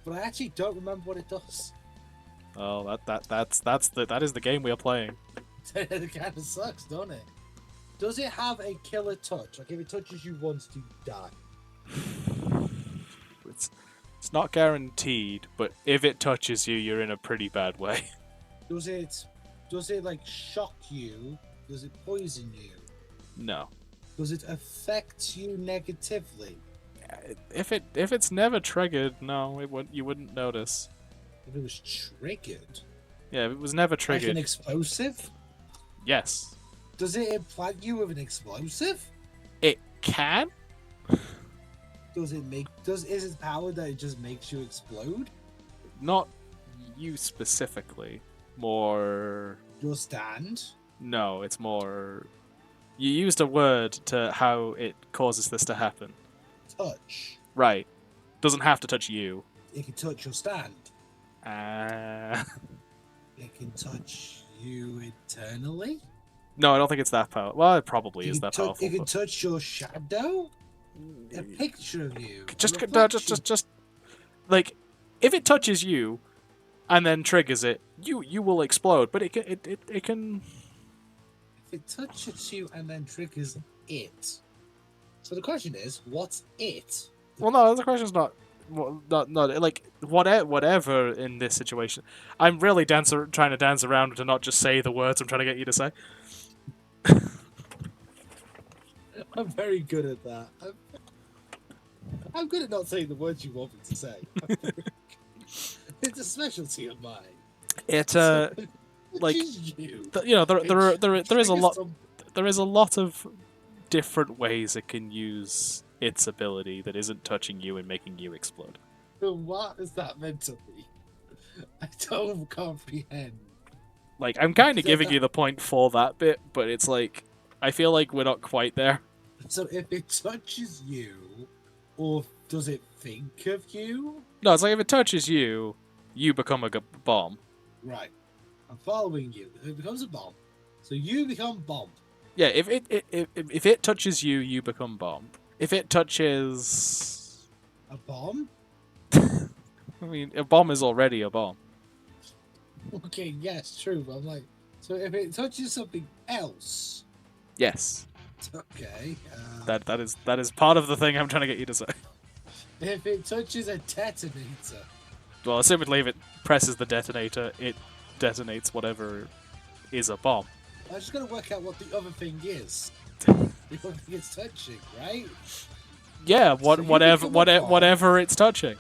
But I actually don't remember what it does. Oh, that is the game we are playing. It kind of sucks, don't it? Does it have a killer touch? Like if it touches you once, you die. It's not guaranteed, but if it touches you, you're in a pretty bad way. Does it like shock you? Does it poison you? No. Does it affect you negatively? If it's never triggered, no, you wouldn't notice. If it was triggered? Yeah, if it was never triggered. Like an explosive? Yes. Does it implant you with an explosive? It can? Is it power that it just makes you explode? Not you specifically. More... Your stand? No, it's more... You used a word to how it causes this to happen. Touch. Right. Doesn't have to touch you. It can touch your stand. It can touch you eternally? No, I don't think it's that powerful. Well, it probably is that powerful. It can touch your shadow? A picture of you? Just... Like, if it touches you and then triggers it, you will explode, but it can... If it touches you and then triggers it. So the question is, what's it? Well, no, the question's not like whatever in this situation. I'm really trying to dance around to not just say the words I'm trying to get you to say. I'm very good at that. I'm good at not saying the words you want me to say. It's a specialty of mine. It like there is a lot of different ways it can use its ability that isn't touching you and making you explode. What is that meant to be? I don't comprehend. Like, I'm kind of giving you the point for that bit, but it's like, I feel like we're not quite there. So if it touches you, or does it think of you? No, it's like if it touches you, you become a bomb. Right. I'm following you. It becomes a bomb. So you become bomb. Yeah, if it touches you, you become bomb. If it touches... A bomb? I mean, a bomb is already a bomb. Okay, yes, true. But I'm like, so if it touches something else... Yes. Okay. That is part of the thing I'm trying to get you to say. If it touches a detonator... Well, assumedly if it presses the detonator, it detonates whatever is a bomb. I just gotta work out what the other thing is. The other thing it's touching, right? Yeah, whatever it's touching.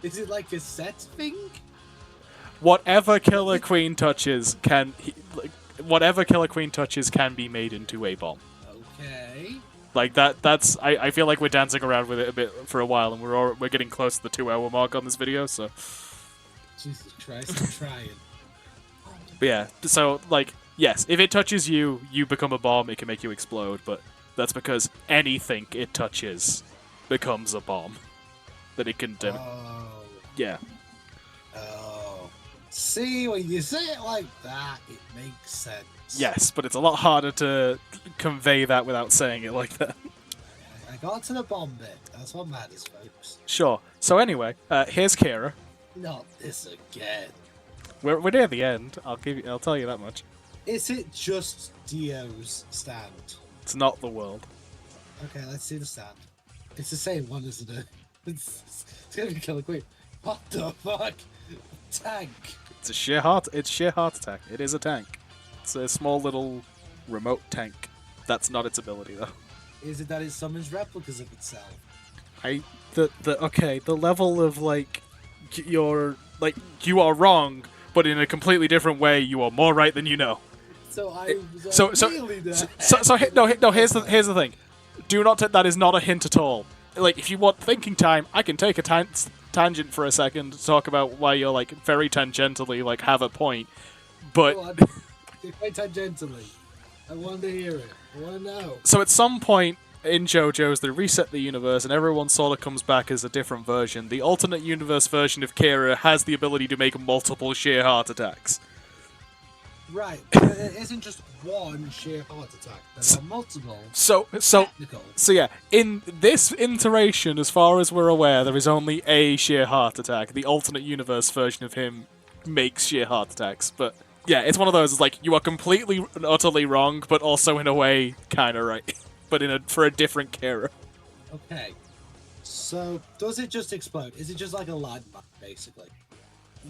Is it like a set thing? Whatever Killer Queen touches can be made into a bomb. Okay. Like that's I feel like we're dancing around with it a bit for a while, and we're getting close to the 2-hour mark on this video, so. Jesus Christ, I'm trying. But yeah, so like yes, if it touches you, you become a bomb. It can make you explode, but that's because anything it touches becomes a bomb that it can do. Oh. Yeah. Oh. See, when you say it like that, it makes sense. Yes, but it's a lot harder to convey that without saying it like that. I got to the bomb bit. That's what matters, folks. Sure. So anyway, here's Kira. Not this again. We're near the end. I'll tell you that much. Is it just Dio's stand? It's not the world. Okay, let's see the stand. It's the same one, isn't it? It's gonna be Killer Queen. What the fuck? Tank. It's sheer heart attack. It is a tank. It's a small little remote tank. That's not its ability though. Is it that it summons replicas of itself? The level of like you are wrong, but in a completely different way. You are more right than you know. So I was So really there. no. Here's the thing. Do not. That is not a hint at all. Like, if you want thinking time, I can take a tangent for a second to talk about why you're like very tangentially like have a point. But Go on. Quite tangentially. I want to hear it. I want to know. so at some point in JoJo's, they reset the universe, and everyone sort of comes back as a different version. The alternate universe version of Kira has the ability to make multiple sheer heart attacks. Right, but it isn't just one sheer heart attack. There are multiple. So Technical. yeah, in this iteration, as far as we're aware, there is only a sheer heart attack. The alternate universe version of him makes sheer heart attacks, but yeah, it's one of those. It's like you are completely and utterly wrong, but also in a way kind of right, but for a different Kira. Okay, so does it just explode? Is it just like a landmine, basically?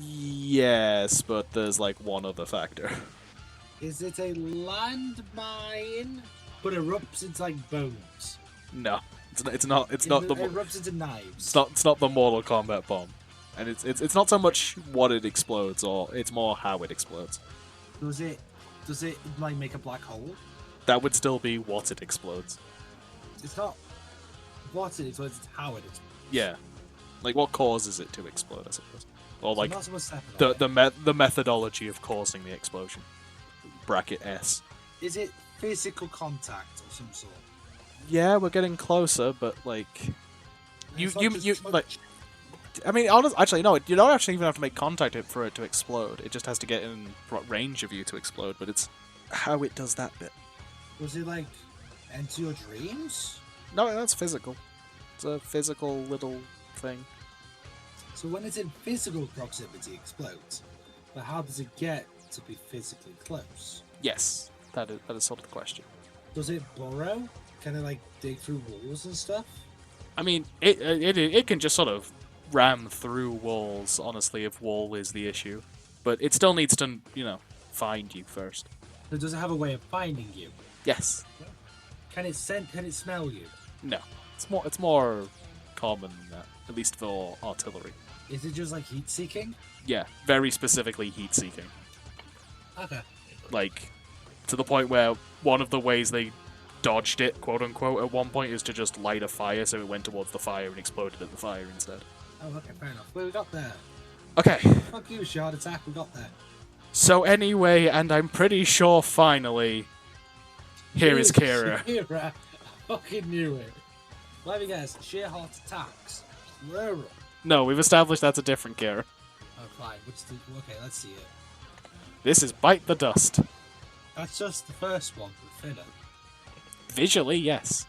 Yes, but there's like one other factor. Is it a landmine, but erupts into like bones? No, it's not. It's not the. It erupts into knives. It's not the Mortal Kombat bomb, and it's not so much what it explodes, or it's more how it explodes. Does it like make a black hole? That would still be what it explodes. It's not what it explodes, it's how it explodes. Yeah, like what causes it to explode, I suppose, or So like not so much the methodology of causing the explosion. Bracket S. Is it physical contact of some sort? Yeah, we're getting closer, but like you It's not like. I mean, actually, no. You don't actually even have to make contact for it to explode. It just has to get in range of you to explode. But it's how it does that bit. Was it like enter your dreams? No, that's physical. It's a physical little thing. So when it's in physical proximity, it explodes. But how does it get to be physically close? Yes, that is sort of the question. Does it burrow? Can it like dig through walls and stuff? I mean, it can just sort of ram through walls. Honestly, if wall is the issue, but it still needs to find you first. So does it have a way of finding you? Yes. Can it smell you? No. It's more common than that, at least for artillery. Is it just like heat seeking? Yeah, very specifically heat seeking. Okay. Like, to the point where one of the ways they dodged it, quote unquote, at one point is to just light a fire, so it went towards the fire and exploded at the fire instead. Oh, okay, fair enough. Well, we got there. Okay. Fuck you, shard attack. We got there. So anyway, and I'm pretty sure finally, here is Kira. Kira. I fucking knew it. Let me guess. Sheer heart attacks. Plural. No, we've established that's a different Kira. Oh, fine. Okay, let's see it. This is Bite the Dust. That's just the first one with filler. Visually, yes.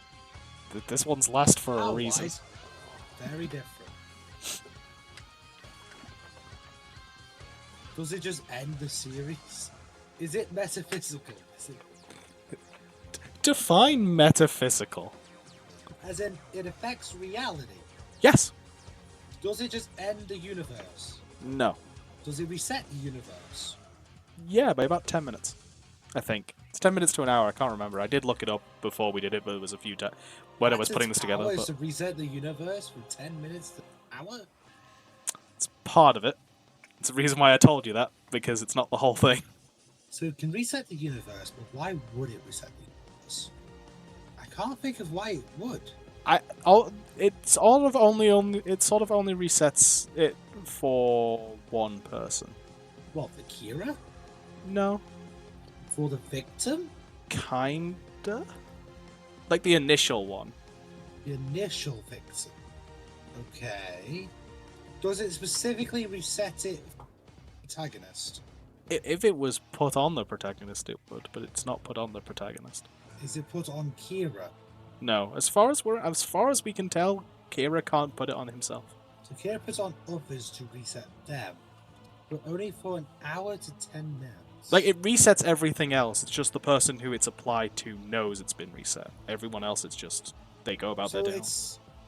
This one's last for a reason. Otherwise, very different. Does it just end the series? Is it metaphysical? Define metaphysical. As in, it affects reality. Yes. Does it just end the universe? No. Does it reset the universe? Yeah, by about 10 minutes. I think. It's 10 minutes to an hour, I can't remember. I did look it up before we did it, but it was a few times when I was putting this together. Is but to reset the universe from 10 minutes to an hour? it's part of it. It's the reason why I told you that, because it's not the whole thing. So it can reset the universe, but why would it reset the universe? I can't think of why it would. It sort of only resets it for one person. What, the Kira? No. For the victim? Kinda? Like the initial one. The initial victim. Okay. Does it specifically reset it for the protagonist? If it was put on the protagonist, it would, but it's not put on the protagonist. Is it put on Kira? No, as far as we can tell, Kira can't put it on himself. So Kira puts on others to reset them, but only for an hour to 10 minutes. Like, it resets everything else. It's just the person who it's applied to knows it's been reset. Everyone else, it's just they go about their day.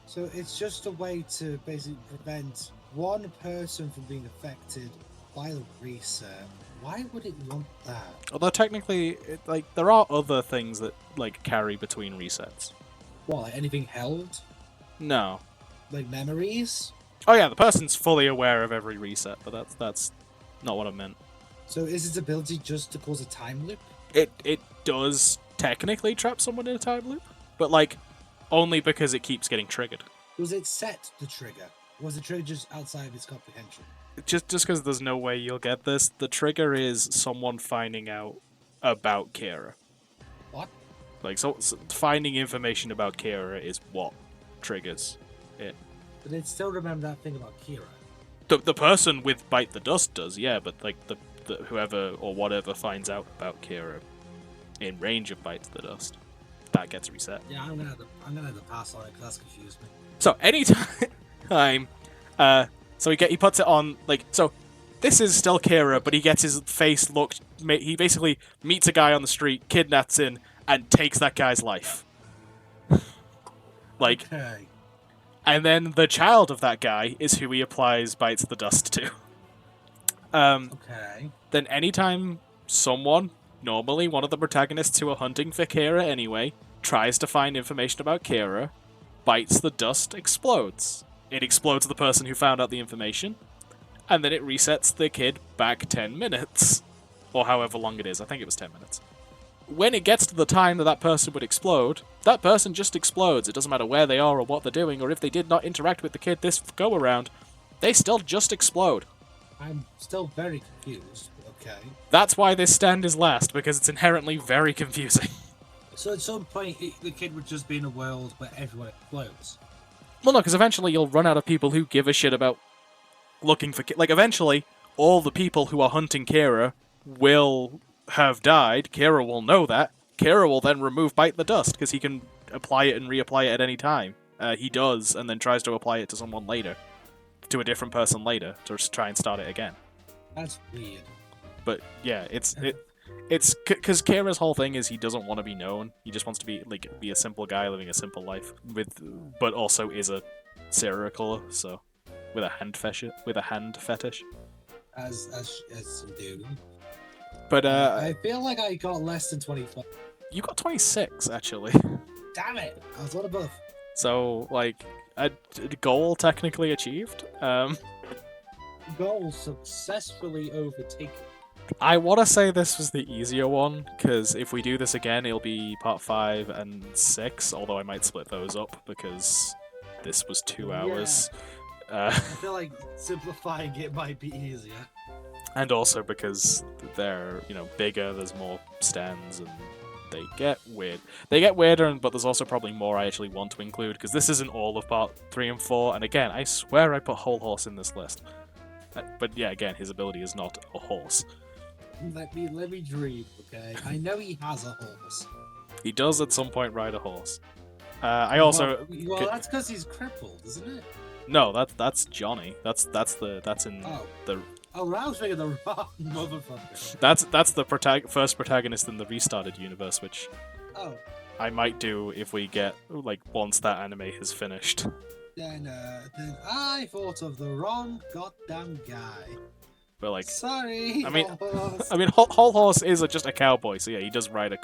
So it's just a way to basically prevent one person from being affected by the reset. Why would it want that? Although technically, there are other things that carry between resets. What, like anything held? No. Like memories? Oh yeah, the person's fully aware of every reset, but that's not what I meant. So is its ability just to cause a time loop? It does technically trap someone in a time loop, but like only because it keeps getting triggered. Was it set to trigger? Or was the trigger just outside of its comprehension? Just because there's no way you'll get this, the trigger is someone finding out about Kira. What? Like, so finding information about Kira is what triggers it. But they'd still remember that thing about Kira. The person with Bite the Dust does, yeah, but like the whoever or whatever finds out about Kira in range of Bite the Dust, that gets reset. Yeah, I'm gonna have to pass on it because that's confused me. So anytime, so he puts it on like so. This is still Kira, but he gets his face looked. He basically meets a guy on the street, kidnaps him, and takes that guy's life. Like, Okay. and then the child of that guy is who he applies Bites the Dust to. Okay. Then anytime someone, normally one of the protagonists who are hunting for Kira anyway, tries to find information about Kira, Bites the Dust explodes. It explodes the person who found out the information, and then it resets the kid back 10 minutes. Or however long it is, I think it was 10 minutes. When it gets to the time that person would explode, that person just explodes. It doesn't matter where they are or what they're doing, or if they did not interact with the kid this go-around, they still just explode. I'm still very confused. Okay. That's why this stand is last, because it's inherently very confusing. So at some point, the kid would just be in a world where everyone explodes. Well, no, because eventually you'll run out of people who give a shit about looking for... Like, eventually, all the people who are hunting Kira will have died. Kira will know that. Kira will then remove Bite the Dust, because he can apply it and reapply it at any time. He does, and then tries to apply it to someone later. To a different person later, to just try and start it again. That's weird. But, yeah, it's because Kira's whole thing is he doesn't want to be known. He just wants to be a simple guy living a simple life, but also is a serial killer, so... With a hand fetish. As some do. But I feel like I got less than 25. You got 26 actually. Damn it! I was one above. So like a goal technically achieved. Goal successfully overtaken. I want to say this was the easier one because if we do this again, it'll be part 5 and 6. Although I might split those up because this was 2 hours. I feel like simplifying it might be easier. And also because they're, bigger, there's more stands, and they get weird. They get weirder, but there's also probably more I actually want to include, because this isn't all of part 3 and 4, and again, I swear I put Whole Horse in this list. But yeah, again, his ability is not a horse. Let me dream, okay? I know he has a horse. He does at some point ride a horse. I also... Well, that's because he's crippled, isn't it? No, that's Johnny. That's in the. Oh, I was thinking the wrong motherfucker. That's the first protagonist in the restarted universe, which. Oh. I might do if we get once that anime is finished. Then I thought of the wrong goddamn guy. But sorry. I mean, Whole Horse is just a cowboy, so yeah, he does ride a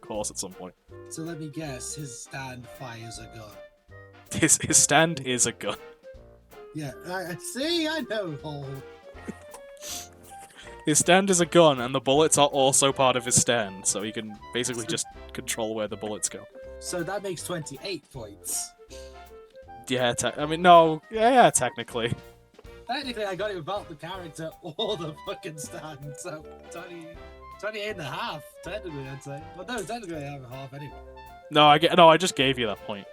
horse at some point. So let me guess, his stand fires a gun. His stand is a gun. Yeah, I know, Hole. His stand is a gun, and the bullets are also part of his stand, so he can basically just control where the bullets go. So that makes 28 points. Yeah, no, yeah, technically. Technically, I got it without the character or the fucking stand, so 28 and a half, technically, I'd say. Well, no, technically I have a half anyway. No, I just gave you that point.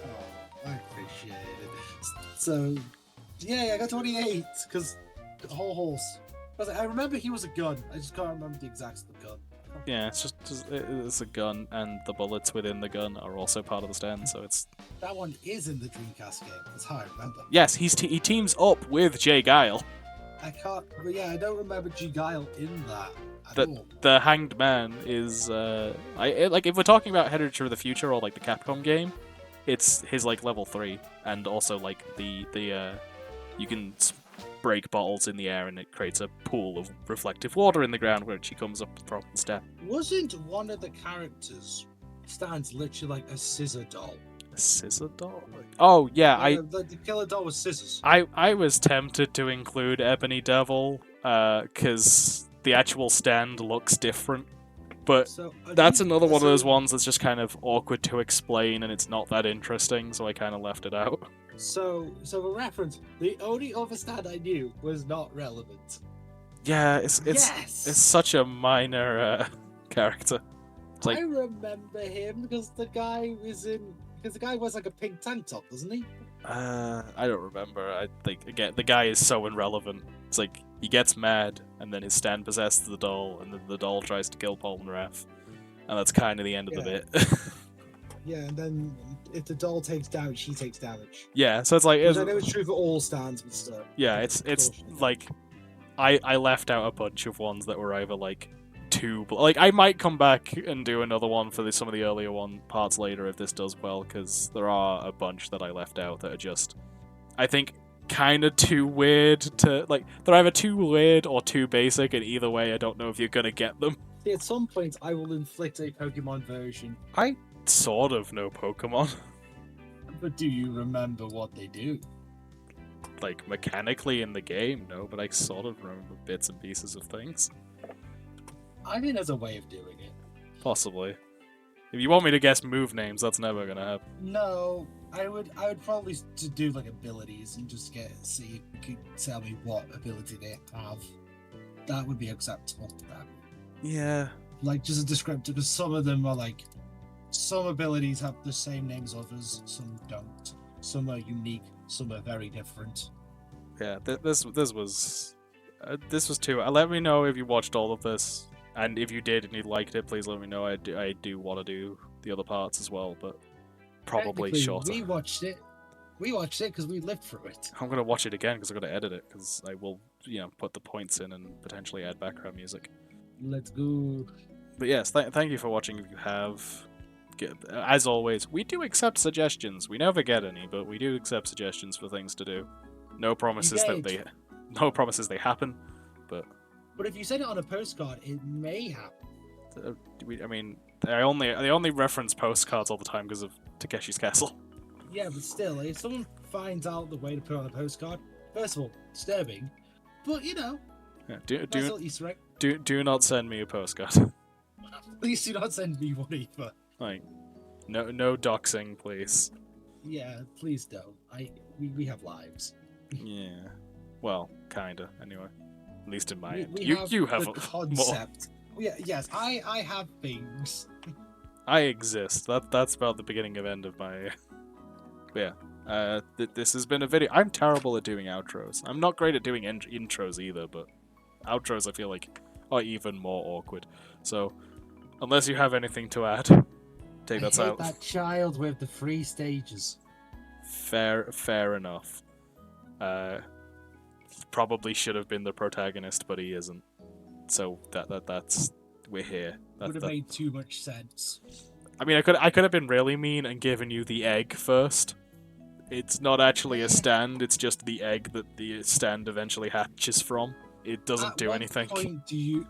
Oh, I appreciate it. So, yeah, I got 28, because the Whole Horse. I remember he was a gun, I just can't remember the exact gun. Yeah, it's a gun, and the bullets within the gun are also part of the stand, so it's... That one is in the Dreamcast game, that's how I remember. Yes, he teams up with Jay Guile. I don't remember G. Guile in that at all. The Hanged Man is, if we're talking about Hereditary of the Future or, the Capcom game, it's his, level 3, and also, you can break bottles in the air and it creates a pool of reflective water in the ground which he comes up from the step. Wasn't one of the characters stands literally like a scissor doll? A scissor doll? Oh, yeah, the killer doll was scissors. I was tempted to include Ebony Devil, because the actual stand looks different But So that's another one of those ones that's just kind of awkward to explain, and it's not that interesting, so I kind of left it out. So for reference, the only other stand I knew was not relevant. Yeah, it's Yes! such a minor character. It's like, I remember him because the guy wears like a pink tank top, doesn't he? I don't remember. I think again the guy is so irrelevant. It's like he gets mad, and then his stand possesses the doll, and then the doll tries to kill Polnareff, and that's kind of the end of the bit. Yeah, and then if the doll takes damage, she takes damage. Yeah, so it's like Which I know it's true for all stands, but still. yeah, it's like I left out a bunch of ones that were either like too like I might come back and do another one for some of the earlier parts later if this does well, because there are a bunch that I left out that are just I think kind of too weird to like. They're either too weird or too basic, and either way, I don't know if you're gonna get them. See, at some point, I will inflict a Pokemon version. I sort of know Pokemon. But do you remember what they do? Like mechanically in the game, no, but I sort of remember bits and pieces of things. I think there's a way of doing it. Possibly. If you want me to guess move names, that's never gonna happen. No, I would probably do like abilities and just see if you could tell me what ability they have. That would be acceptable. Yeah. Like just a descriptor, because some of them are like, some abilities have the same names as others, some don't. Some are unique, some are very different. Yeah, this was too. Let me know if you watched all of this, and if you did and you liked it, please let me know. I do want to do the other parts as well, but probably shorter. We watched it because we lived through it. I'm gonna watch it again because I'm gonna edit it, because I will, put the points in and potentially add background music. Let's go. But yes, thank you for watching. If you have, as always, we do accept suggestions. We never get any, but we do accept suggestions for things to do. No promises they happen, but if you send it on a postcard, it may happen. I only reference postcards all the time because of Takeshi's Castle. Yeah, but still, if someone finds out the way to put it on a postcard, first of all, disturbing, but Yeah, nice little Easter egg. Do not send me a postcard. Please do not send me one either. Like, no doxing, please. Yeah, please don't. We have lives. Yeah, well, kinda. Anyway, at least in my end. You have the a concept. Yeah, yes, I have things. I exist. That's about the beginning of end of my. Yeah. This has been a video. I'm terrible at doing outros. I'm not great at doing intros either, but outros I feel like are even more awkward. So, unless you have anything to add, take that out. That child with the 3 stages. Fair enough. Probably should have been the protagonist, but he isn't. So that's we're here. Would have made too much sense. I mean, I could have been really mean and given you the egg first. It's not actually a stand, it's just the egg that the stand eventually hatches from. It doesn't do anything.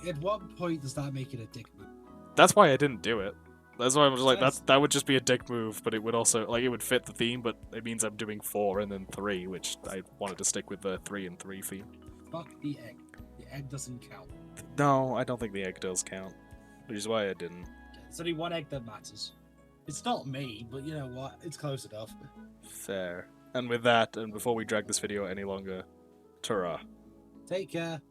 At what point does that make it a dick move? That's why I didn't do it. That's why I was like, that would just be a dick move, but it would also, like, it would fit the theme, but it means I'm doing 4 and then 3, which I wanted to stick with the 3 and 3 theme. Fuck the egg. The egg doesn't count. No, I don't think the egg does count. Which is why I didn't. It's only one egg that matters. It's not me, but you know what? It's close enough. Fair. And with that, and before we drag this video any longer, ta-ra. Take care.